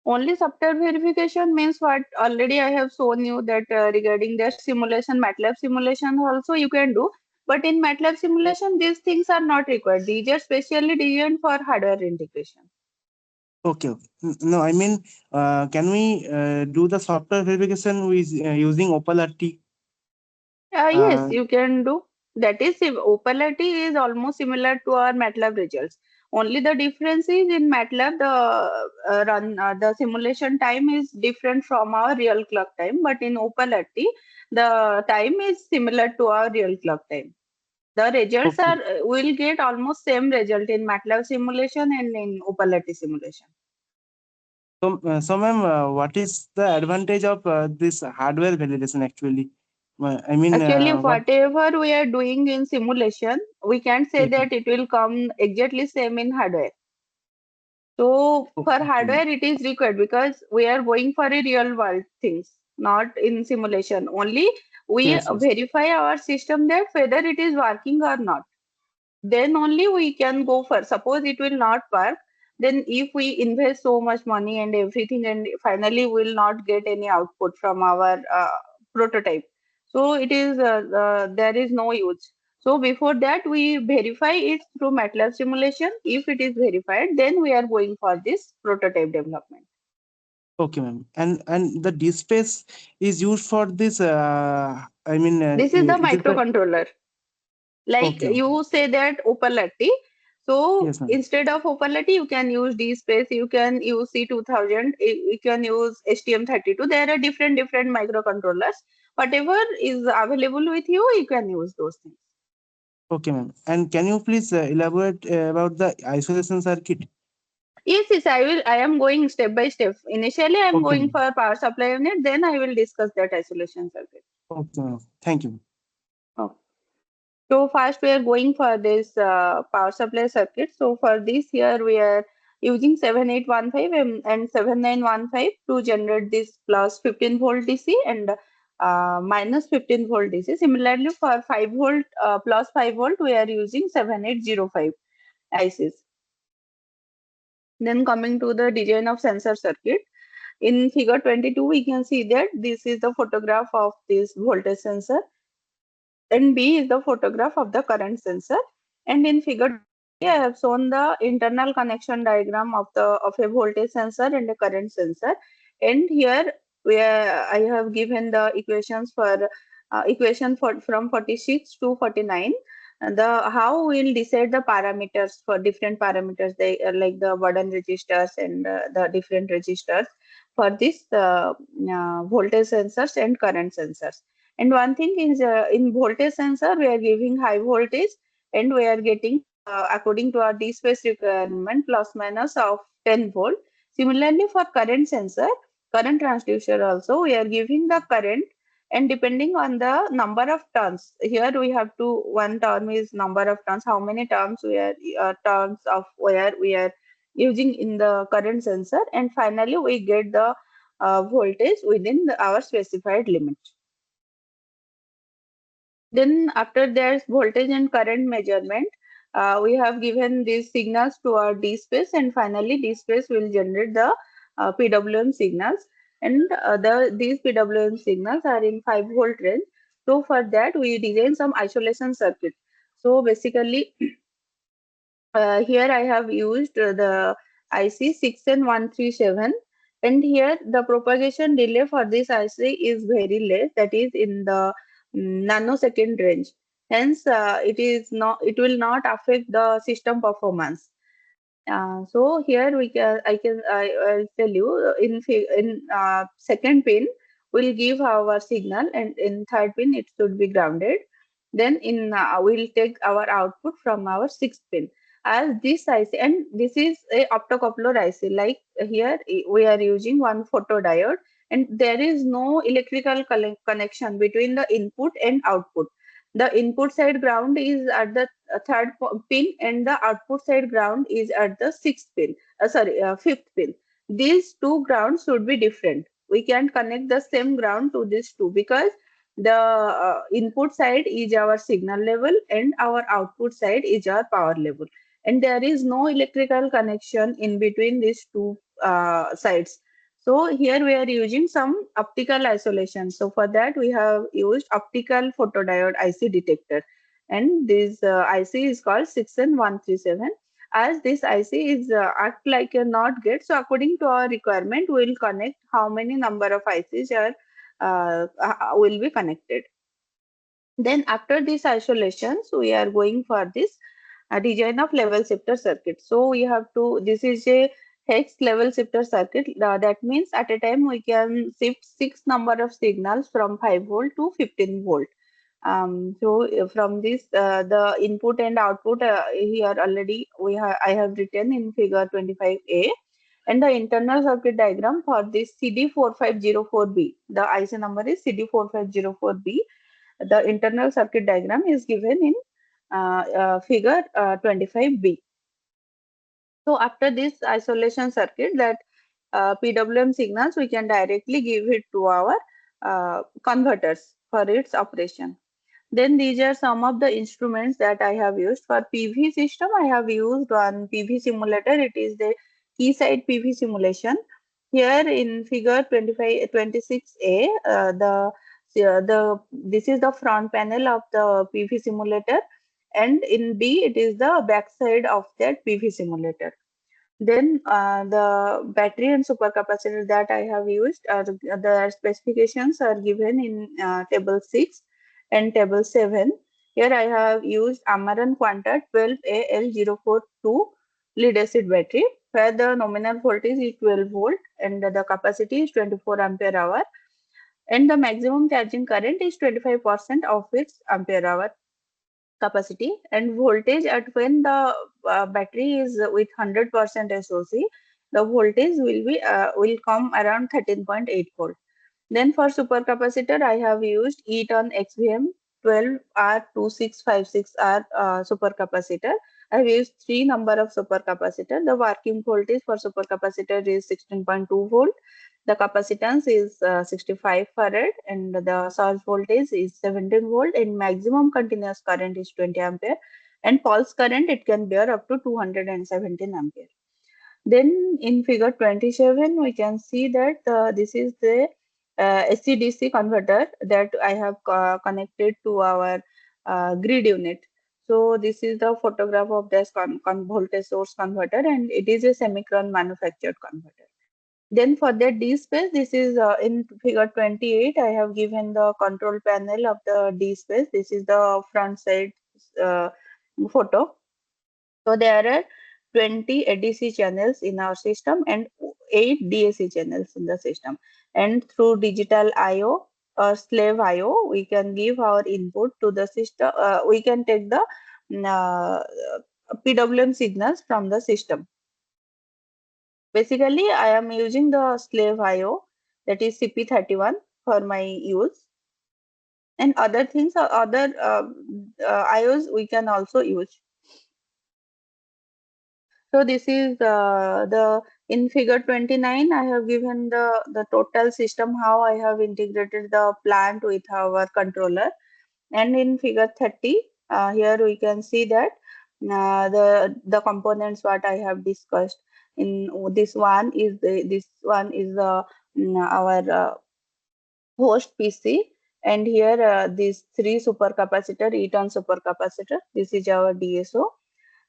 Only software verification means what? Already I have shown you that regarding their simulation, MATLAB simulation also you can do. But in MATLAB simulation, these things are not required. These are specially designed for hardware integration. Okay, okay. No, I mean, can we do the software verification with using OpenRT? Yes, you can do. That is, opality is almost similar to our MATLAB results. Only the difference is in MATLAB, the simulation time is different from our real clock time. But in opality, the time is similar to our real clock time. The results Okay. are will get almost same result in MATLAB simulation and in opality simulation. So ma'am, what is the advantage of this hardware validation actually? I mean, Actually, what? whatever we are doing in simulation, we can't say Yes, ma'am. that it will come exactly same in hardware. So for Okay, ma'am. hardware, it is required because we are going for a real world things, not in simulation. Only we Yes, yes. verify our system that whether it is working or not. Then only we can go for. Suppose it will not work, then if we invest so much money and everything, and finally we will not get any output from our prototype, so it is there is no use. So before that we verify it through MATLAB simulation. If it is verified, then we are going for this prototype development. Okay, ma'am. And the DSpace is used for this. I mean, This is the it is the microcontroller. Like okay, okay. you say that opality. So Yes, ma'am. instead of opality, you can use DSpace, you can use C2000, you can use STM32. There are different microcontrollers. Whatever is available with you, you can use those things. Okay, ma'am. And can you please elaborate about the isolation circuit? Yes, yes, I will. I am going step by step. Initially, I am Okay, going ma'am. for power supply unit. Then I will discuss that isolation circuit. Okay, ma'am. Thank you. Okay. So first we are going for this power supply circuit. So for this here we are using 7815 and 7915 to generate this plus 15-volt DC and minus 15-volt DC. Similarly for 5-volt plus 5-volt we are using 7805 ICs. Then coming to the design of sensor circuit. In figure 22 we can see that this is the photograph of this voltage sensor and B is the photograph of the current sensor. And in figure 23, I have shown the internal connection diagram of a voltage sensor and a current sensor. And here I have given the equations for from 46 to 49. And the how we'll decide the parameters for different parameters, they like the burden resistors and the different resistors for this voltage sensors and current sensors. And one thing is in voltage sensor we are giving high voltage and we are getting according to our D space requirement plus minus of 10 volt. Similarly for current sensor, current transducer also we are giving the current and depending on the number of turns. Here we have to, one term is number of turns, how many turns we are turns of where we are using in the current sensor, and finally we get the voltage within our specified limit. Then after there's voltage and current measurement, we have given these signals to our D space, and finally D space will generate the PWM signals, and these PWM signals are in 5 volt range. So for that we design some isolation circuit. So basically here I have used the IC 6N137, and here the propagation delay for this IC is very less, that is in the nanosecond range. Hence, it will not affect the system performance. So here I'll tell you in second pin we'll give our signal, and in third pin it should be grounded. Then we'll take our output from our sixth pin as this IC, and this is a optocoupler IC. Like here we are using one photodiode, and there is no electrical connection between the input and output. The input side ground is at the third pin and the output side ground is at the fifth pin. These two grounds should be different. We can connect the same ground to these two because the input side is our signal level and our output side is our power level, and there is no electrical connection in between these two sides. So here we are using some optical isolation. So for that we have used optical photodiode IC detector, and this IC is called 6N137. As this IC is act like a NOT gate, so according to our requirement, we will connect how many number of ICs are will be connected. Then after these isolations, we are going for this design of level shifter circuit. So we have to, this is a hex level shifter circuit. That means at a time we can shift 6 number of signals from 5 volt to 15 volt. From this, the input and output here already I have written in figure 25A, and the internal circuit diagram for this CD4504B. The IC number is CD4504B. The internal circuit diagram is given in figure 25B. So after this isolation circuit, that PWM signals, we can directly give it to our converters for its operation. Then these are some of the instruments that I have used. For PV system, I have used one PV simulator. It is the Keysight PV simulation. Here in figure 26A, this is the front panel of the PV simulator, and in B it is the back side of that PV simulator. Then the battery and supercapacitor that I have used, the specifications are given in table 6 and table 7. Here I have used Amaran Quanta 12AL042 lead acid battery, where the nominal voltage is 12 volt and the capacity is 24 ampere hour, and the maximum charging current is 25% of its ampere hour capacity, and voltage at when the battery is with 100% SOC, the voltage will come around 13.8 volt. Then for supercapacitor, I have used E-ton XVM 12R2656R supercapacitor. I have used 3 number of supercapacitor. The working voltage for supercapacitor is 16.2 volt. The capacitance is 65 farad, and the source voltage is 17 volt, and maximum continuous current is 20 ampere, and pulse current it can bear up to 217 ampere. Then in figure 27, we can see that this is the AC-DC converter that I have connected to our grid unit. So this is the photograph of this voltage source converter, and it is a semicron manufactured converter. Then for the D space, this is in figure 28. I have given the control panel of the D space. This is the front side uh, photo. So there are 20 ADC channels in our system and 8 DAC channels in the system. And through digital I/O or slave I/O, we can give our input to the system. We can take the uh, PWM signals from the system. Basically, I am using the slave I/O, that is CP31, for my use. And other things, other IOs we can also use. So this is the in figure 29. I have given the total system, how I have integrated the plant with our controller. And in figure 30, here we can see that the components what I have discussed. In this one is the our host PC, and here these three supercapacitor, E-ton supercapacitor. This is our DSO.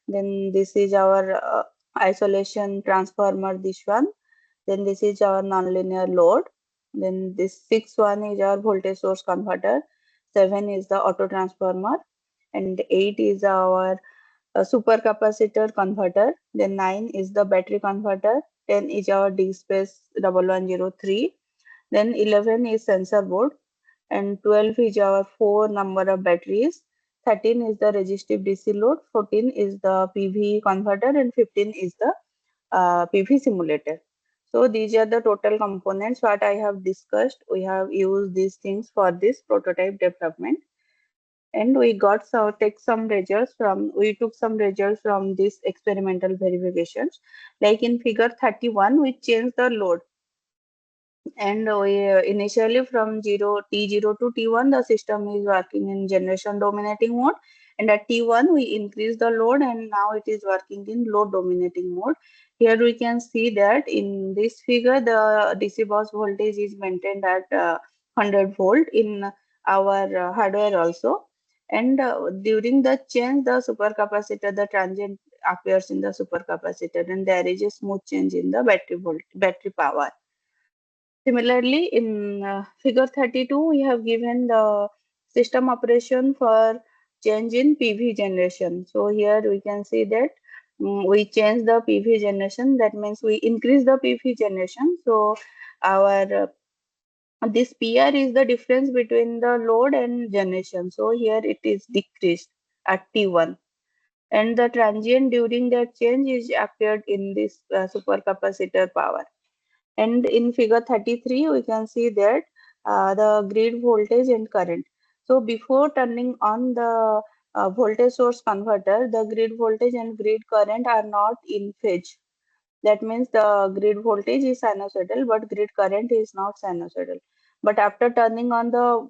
Then this is our isolation transformer, this one. Then this is our nonlinear load. Then this 6 one is our voltage source converter. 7 is the auto transformer, and 8 is our supercapacitor converter. Then 9 is the battery converter. 10 is our D space 1103. Then 11 is sensor board, and 12 is our 4 number of batteries. 13 is the resistive DC load, 14 is the PV converter, and 15 is the PV simulator. So these are the total components what I have discussed. We have used these things for this prototype development, and we got we took some results from these experimental verifications. Like in figure 31, we changed the load, and we initially from T0 to T1, the system is working in generation dominating mode. And at T1, we increase the load, and now it is working in load dominating mode. Here we can see that in this figure, the DC bus voltage is maintained at 100 volt in our hardware also. And during the change, the supercapacitor, the transient appears in the supercapacitor, and there is a smooth change in the battery power. Similarly, in figure 32, we have given the system operation for change in PV generation. So here we can see that we change the PV generation. That means we increase the PV generation. So our this PR is the difference between the load and generation. So here it is decreased at T1. And the transient during that change is appeared in this supercapacitor power. And in figure 33, we can see that the grid voltage and current. So before turning on the voltage source converter, the grid voltage and grid current are not in phase. That means the grid voltage is sinusoidal, but grid current is not sinusoidal. But after turning on the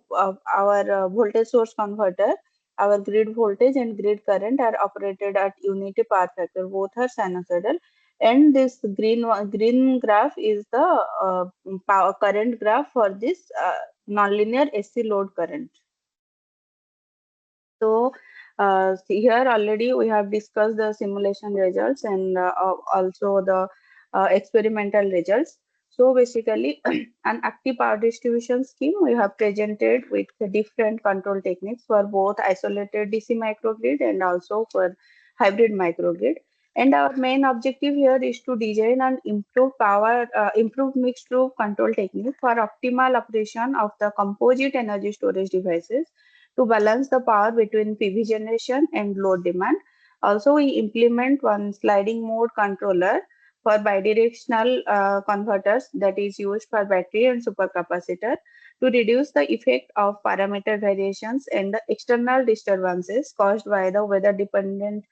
our voltage source converter, our grid voltage and grid current are operated at unity power factor. Both are sinusoidal, and this green graph is the power current graph for this nonlinear AC load current. So here already we have discussed the simulation results and also the experimental results. So basically, an active power distribution scheme we have presented with the different control techniques for both isolated DC microgrid and also for hybrid microgrid. And our main objective here is to design an improved mixed loop control technique for optimal operation of the composite energy storage devices to balance the power between PV generation and load demand. Also, we implement one sliding mode controller for bidirectional converters that is used for battery and supercapacitor to reduce the effect of parameter variations and the external disturbances caused by the weather dependent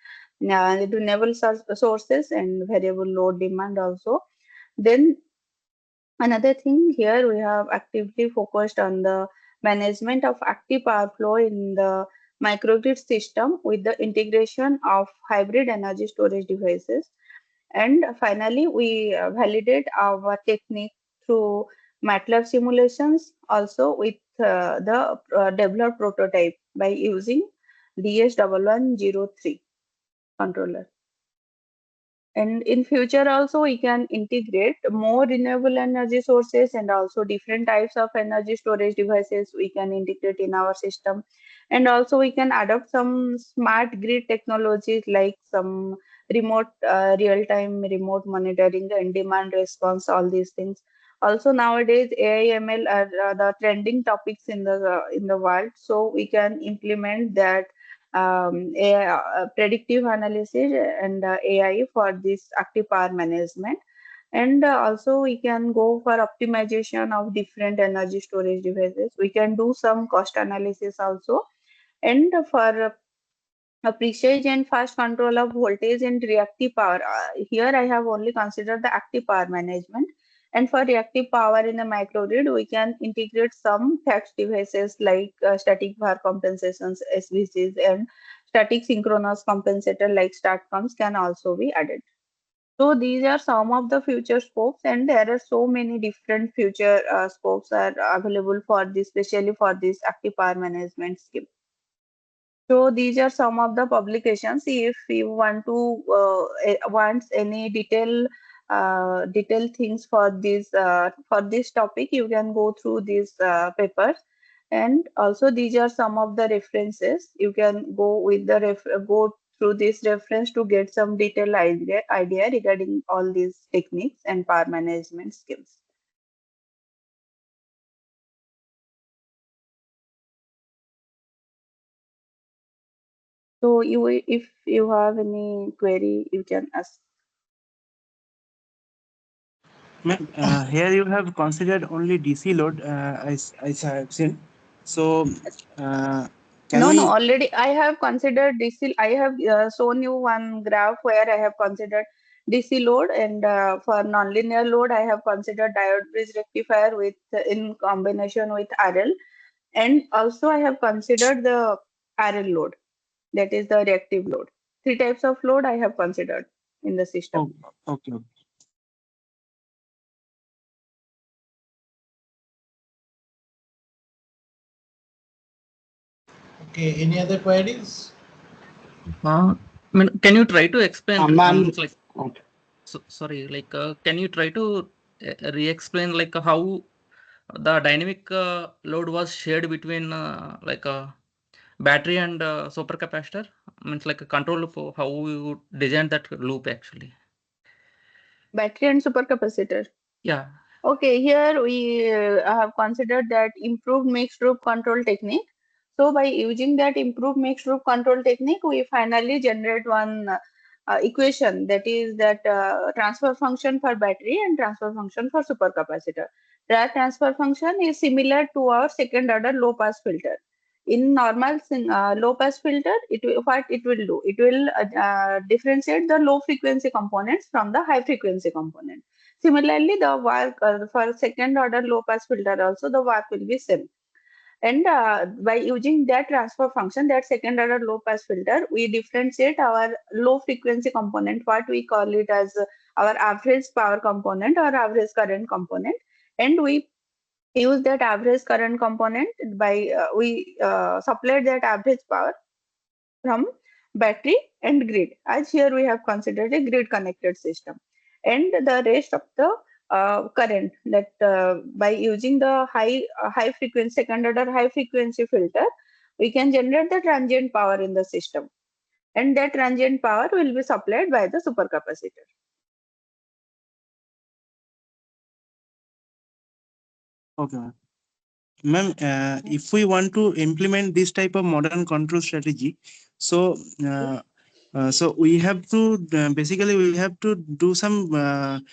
renewable sources and variable load demand also. Then another thing here, we have actively focused on the management of active power flow in the microgrid system with the integration of hybrid energy storage devices. And finally, we validate our technique through MATLAB simulations, also with the developed prototype by using DS1103 controller. And in future also we can integrate more renewable energy sources and also different types of energy storage devices we can integrate in our system. And also we can adopt some smart grid technologies like some remote real-time remote monitoring and demand response, all these things. Also nowadays AI ML are the trending topics in the world, so we can implement that AI, predictive analysis and AI for this active power management. And also we can go for optimization of different energy storage devices. We can do some cost analysis also. And for a precise and fast control of voltage and reactive power. Here I have only considered the active power management. And for reactive power in a microgrid, we can integrate some FACTS devices like static power compensations, SVCs, and static synchronous compensator like STATCOMs can also be added. So these are some of the future scopes, and there are so many different future scopes are available for this, especially for this active power management scheme. So these are some of the publications. If you want to wants any detail things for this topic, you can go through these papers. And also these are some of the references. You can go with the go through this reference to get some detailed idea regarding all these techniques and power management skills. So if you have any query, you can ask. Ma'am, here you have considered only DC load, I have seen. So, can No, we? already I have considered DC. I have shown you one graph where I have considered DC load, and for nonlinear load, I have considered diode bridge rectifier with in combination with RL, and also I have considered the RL load, that is the reactive load. Three types of load I have considered in the system. Oh, okay. Okay, any other queries? I mean, can you try to explain? Ma'am, Like, okay. sorry, like, can you try to re-explain like how the dynamic load was shared between like a battery and supercapacitor? Means like a control loop, how you designed that loop actually. Battery and supercapacitor. Yeah. Okay, here we have considered that improved mixed group control technique. So by using that improved mixed group control technique, we finally generate one equation, that is that transfer function for battery and transfer function for supercapacitor. That transfer function is similar to our second order low pass filter. In normal low pass filter, what it will do? It will differentiate the low frequency components from the high frequency component. Similarly, the work for second order low pass filter also the work will be same. And by using that transfer function, that second order low pass filter, we differentiate our low frequency component, what we call it as our average power component or average current component, and we use that average current component by we supply that average power from battery and grid, as here we have considered a grid connected system. And the rest of the current that by using the high frequency second order high frequency filter, we can generate the transient power in the system, and that transient power will be supplied by the supercapacitor. Okay, ma'am. If we want to implement this type of modern control strategy, so so we have to basically we have to do some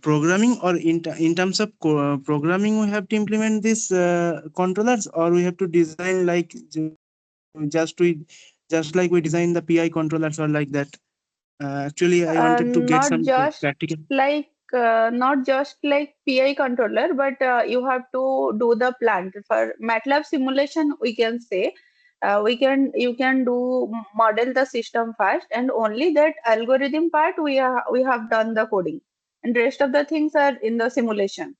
programming, or in terms of programming, we have to implement these controllers, or we have to design like just like we design the PI controllers or like that. Actually, I wanted to get Not some just practical. like not just like PI controller, but you have to do the plant for MATLAB simulation. We can say you can do model the system first, and only that algorithm part we have done the coding, and rest of the things are in the simulation.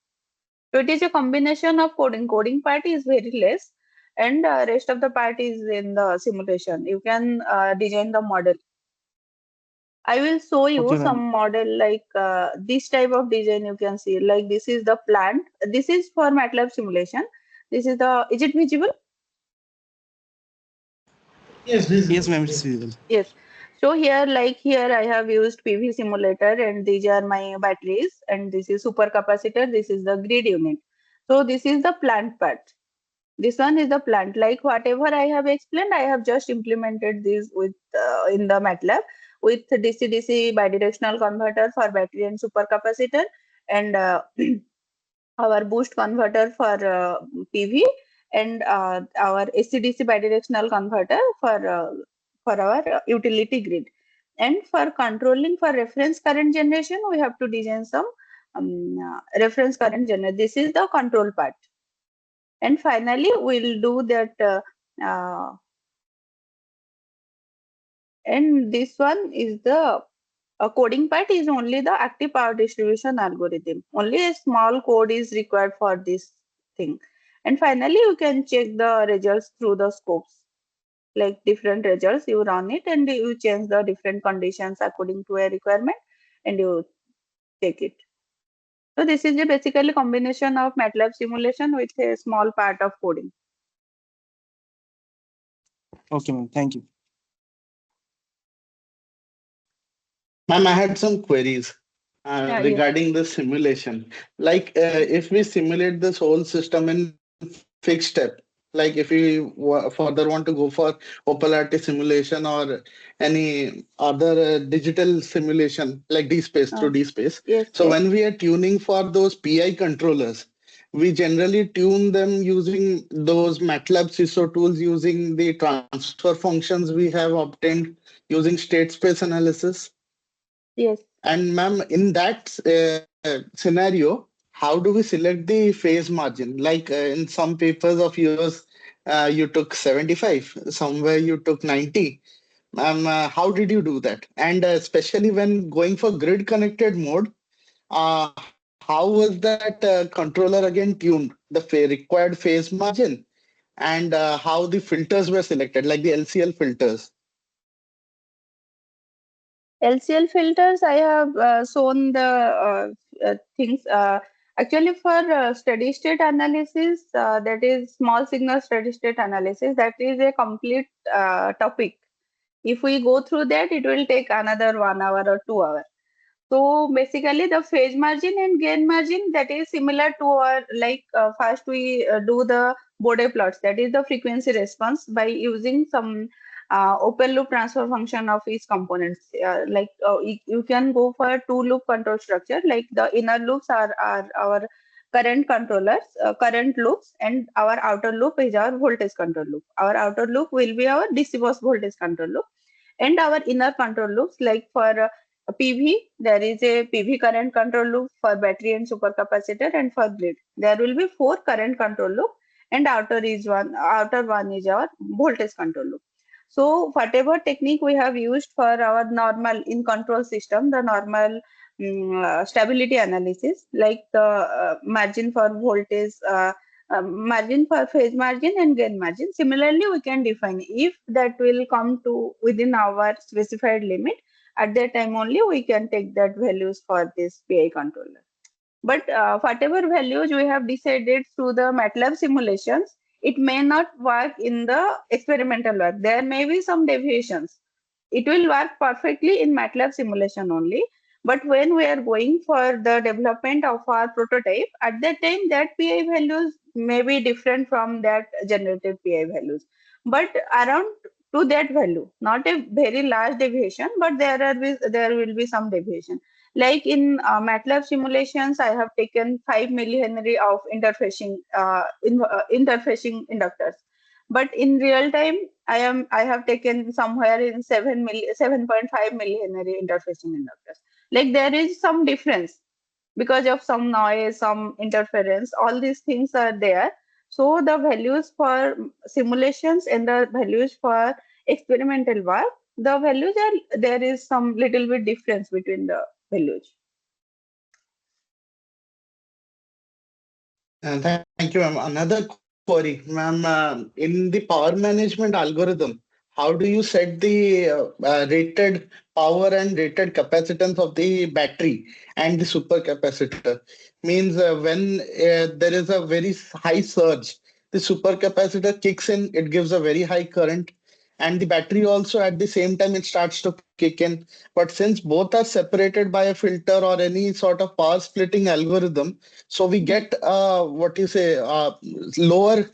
So it is a combination of coding. Coding part is very less, and rest of the part is in the simulation. You can design the model. I will show you Okay, some ma'am. model like this type of design. You can see like this is the plant. This is for MATLAB simulation. This is the, is it visible? Yes, Yes, visible. ma'am, it's Yes. visible. Yes. So here, like here, I have used PV simulator, and these are my batteries, and this is supercapacitor. This is the grid unit. So this is the plant part. This one is the plant. Like whatever I have explained, I have just implemented this with in the MATLAB with DC-DC bidirectional converter for battery and supercapacitor, and our boost converter for PV, and our AC/DC bidirectional converter for our utility grid. And for controlling for reference current generation, we have to design some reference current generator. This is the control part. And finally, we'll do that. And this one is the coding part is only the active power distribution algorithm. Only a small code is required for this thing. And finally, you can check the results through the scopes, like different results. You run it and you change the different conditions according to a requirement, and you check it. So this is a basically combination of MATLAB simulation with a small part of coding. Okay, ma'am. Thank you. Ma'am, I had some queries Yeah, yes, regarding the simulation. Like, if we simulate this whole system in fixed step, like if we further want to go for polarity simulation or any other digital simulation like DSpace uh, through DSpace. yes, So yes, when we are tuning for those PI controllers, we generally tune them using those MATLAB SISO tools using the transfer functions we have obtained using state space analysis. yes. And ma'am, in that scenario, how do we select the phase margin? Like in some papers of yours, you took 75, somewhere you took 90. How did you do that? And especially when going for grid connected mode, how was that controller again tuned? The required phase margin and how the filters were selected, like the LCL filters. LCL filters, I have shown the things. Actually, for steady state analysis, that is small signal steady state analysis, that is a complete topic. If we go through that, it will take another 1 hour or 2 hours. So basically, the phase margin and gain margin, that is similar to our, like first we do the Bode plots, that is the frequency response by using some open loop transfer function of each components. You can go for two loop control structure, like the inner loops are our current controllers, current loops, and our outer loop is our voltage control loop. Our outer loop will be our DC bus voltage control loop, and our inner control loops, like for PV, there is a PV current control loop for battery and supercapacitor, and for grid there will be 4 current control loop, and outer one is our voltage control loop. So whatever technique we have used for our normal in control system, the normal stability analysis, like the margin for voltage, margin for phase margin and gain margin. Similarly, we can define if that will come to within our specified limit. At that time only we can take that values for this PI controller. But whatever values we have decided through the MATLAB simulations, it may not work in the experimental work. There may be some deviations. It will work perfectly in MATLAB simulation only. But when we are going for the development of our prototype, at that time that PI values may be different from that generated PI values. But around to that value, not a very large deviation, but there will be some deviation. Like in MATLAB simulations, I have taken 5 millihenry of interfacing inductors. But in real time, I have taken somewhere in 7.5 millihenry interfacing inductors. Like there is some difference because of some noise, some interference. All these things are there. So the values for simulations and the values for experimental work, the values are there is some little bit difference between the values. Thank you, ma'am. Another question query, ma'am. In the power management algorithm, how do you set the rated power and rated capacitance of the battery and the supercapacitor? Means when there is a very high surge, the supercapacitor kicks in, it gives a very high current, and the battery also at the same time it starts to kick in. But since both are separated by a filter or any sort of power splitting algorithm, so we get what you say lower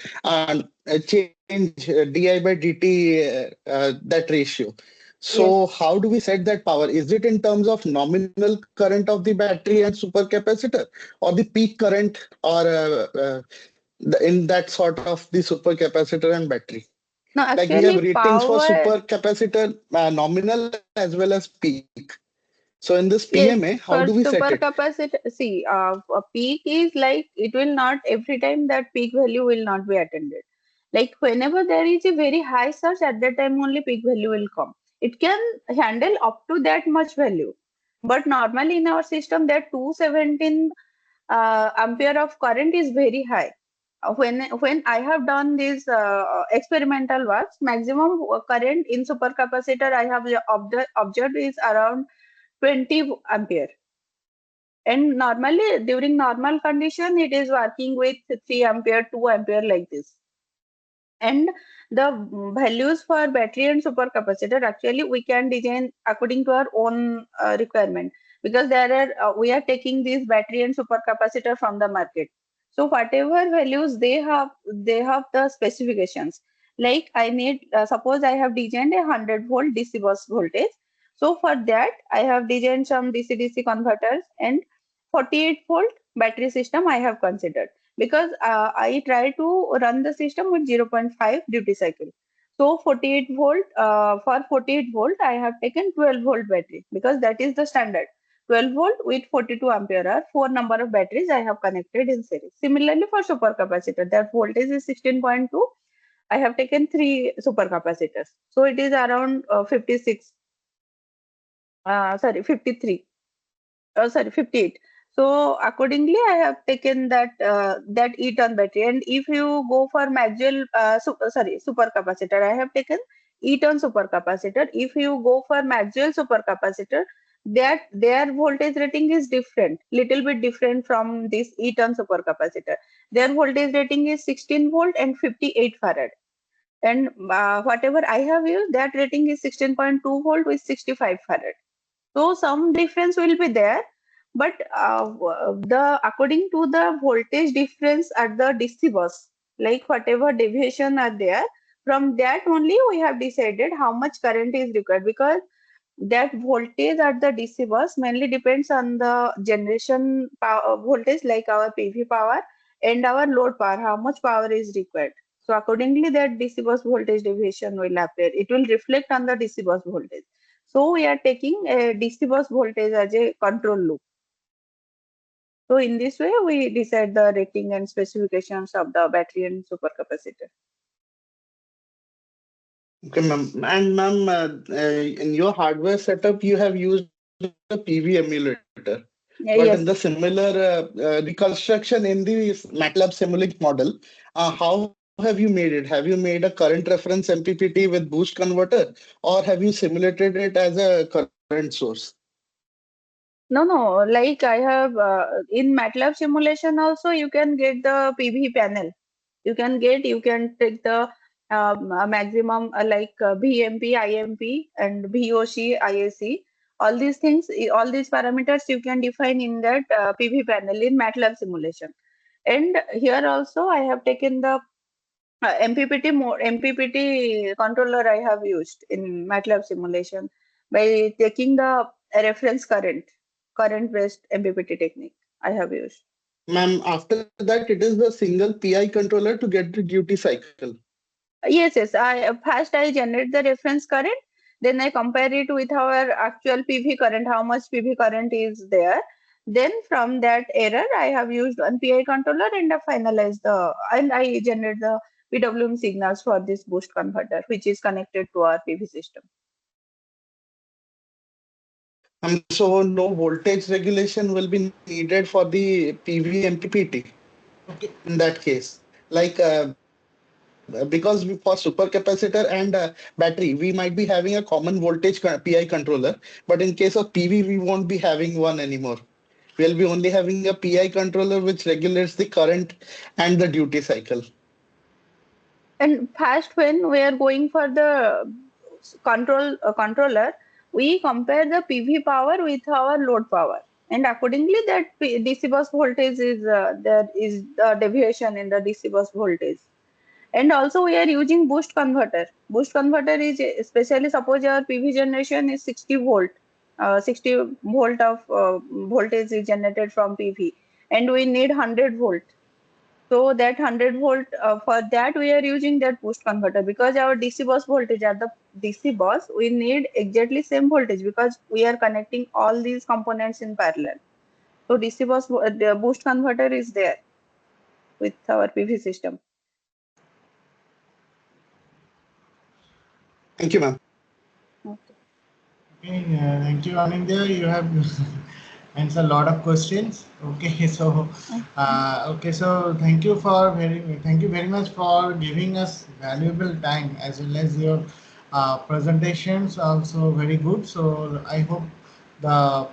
change di by dt that ratio. So Yes. how do we set that power? Is it in terms of nominal current of the battery and supercapacitor, or the peak current, or in that sort of the supercapacitor and battery? No, Like we have actually, ratings for power. supercapacitor nominal as well as peak. So in this PMA, how Yes, do we set for it? super capacitor, see, a peak is like it will not every time that peak value will not be attended. Like whenever there is a very high surge, at that time only peak value will come. It can handle up to that much value, but normally in our system, that 217 ampere of current is very high. When I have done this experimental works, maximum current in supercapacitor I have observed is around 20 ampere, and normally during normal condition it is working with 3 ampere, 2 ampere like this. And the values for battery and supercapacitor actually we can design according to our own requirement, because there are we are taking these battery and supercapacitor from the market. So whatever values they have the specifications. Like I need suppose I have designed a 100-volt DC bus voltage. So for that I have designed some DC-DC converters, and 48-volt battery system I have considered, because I try to run the system with zero point 0.5 duty cycle. So 48 volt, for 48 volt, I have taken 12-volt battery, because that is the standard. 12 volt with 42 ampere hour, 4 number of batteries I have connected in series. Similarly for supercapacitor, that voltage is 16.2. I have taken 3 supercapacitors. So it is around 56, sorry, 53. Sorry, 58. So accordingly I have taken that e-ton battery, and if you go for maxwell supercapacitor, I have taken e-ton supercapacitor. If you go for maxwell supercapacitor, that their voltage rating is different, little bit different from this e-ton supercapacitor. Their voltage rating is 16 volt and 58 farad, and whatever I have used, that rating is 16.2 volt with 65 farad. So some difference will be there, but the according to the voltage difference at the DC bus, like whatever deviation are there, from that only we have decided how much current is required, because that voltage at the DC bus mainly depends on the generation power voltage, like our PV power and our load power, how much power is required. So accordingly, that DC bus voltage deviation will appear. It will reflect on the DC bus voltage. So we are taking a DC bus voltage as a control loop. So in this way, we decide the rating and specifications of the battery and supercapacitor. Okay, ma'am. And ma'am, in your hardware setup, you have used a PV emulator. But in the Yes. similar reconstruction in the MATLAB Simulink model, how have you made it? Have you made a current reference MPPT with boost converter, or have you simulated it as a current source? No, no, like I have in MATLAB simulation also you can get the PV panel. You can take the maximum like BMP, IMP and VOC, IAC. All these things, all these parameters you can define in that PV panel in MATLAB simulation. And here also I have taken the MPPT controller I have used in MATLAB simulation by taking the reference current based MPPT technique I have used. Ma'am, after that, it is the single PI controller to get the duty cycle. Yes. I first I generate the reference current, then I compare it with our actual PV current, how much PV current is there. Then from that error, I have used one PI controller and I finalize and I generate the PWM signals for this boost converter, which is connected to our PV system. So no voltage regulation will be needed for the PV MPPT Okay. in that case. Like because for supercapacitor and battery, we might be having a common voltage PI controller, but in case of PV, we won't be having one anymore. We'll be only having a PI controller which regulates the current and the duty cycle. And first, when we are going for the controller, we compare the PV power with our load power, and accordingly, that DC bus voltage is there is the deviation in the DC bus voltage. And also, we are using boost converter. Boost converter is especially suppose our PV generation is 60 volt. 60 volt of voltage is generated from PV, and we need 100 volt. So that 100 volt, for that we are using that boost converter, because our DC bus voltage at the DC bus, we need exactly same voltage because we are connecting all these components in parallel. So DC bus, the boost converter is there with our PV system. Thank you, ma'am. Okay. Okay, thank you, Anindya. You have answered a lot of questions. Okay, so thank you very much for giving us valuable time, as well as your presentations also very good. So I hope the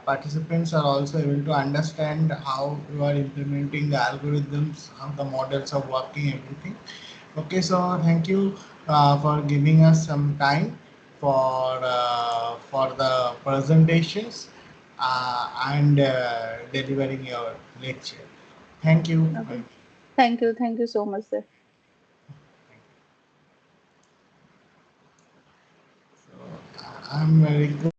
participants are also able to understand how you are implementing the algorithms, how the models are working, everything. Okay, so thank you for giving us some time for the presentations and delivering your lecture. Thank you. Okay. Thank you so much, sir. So I'm requesting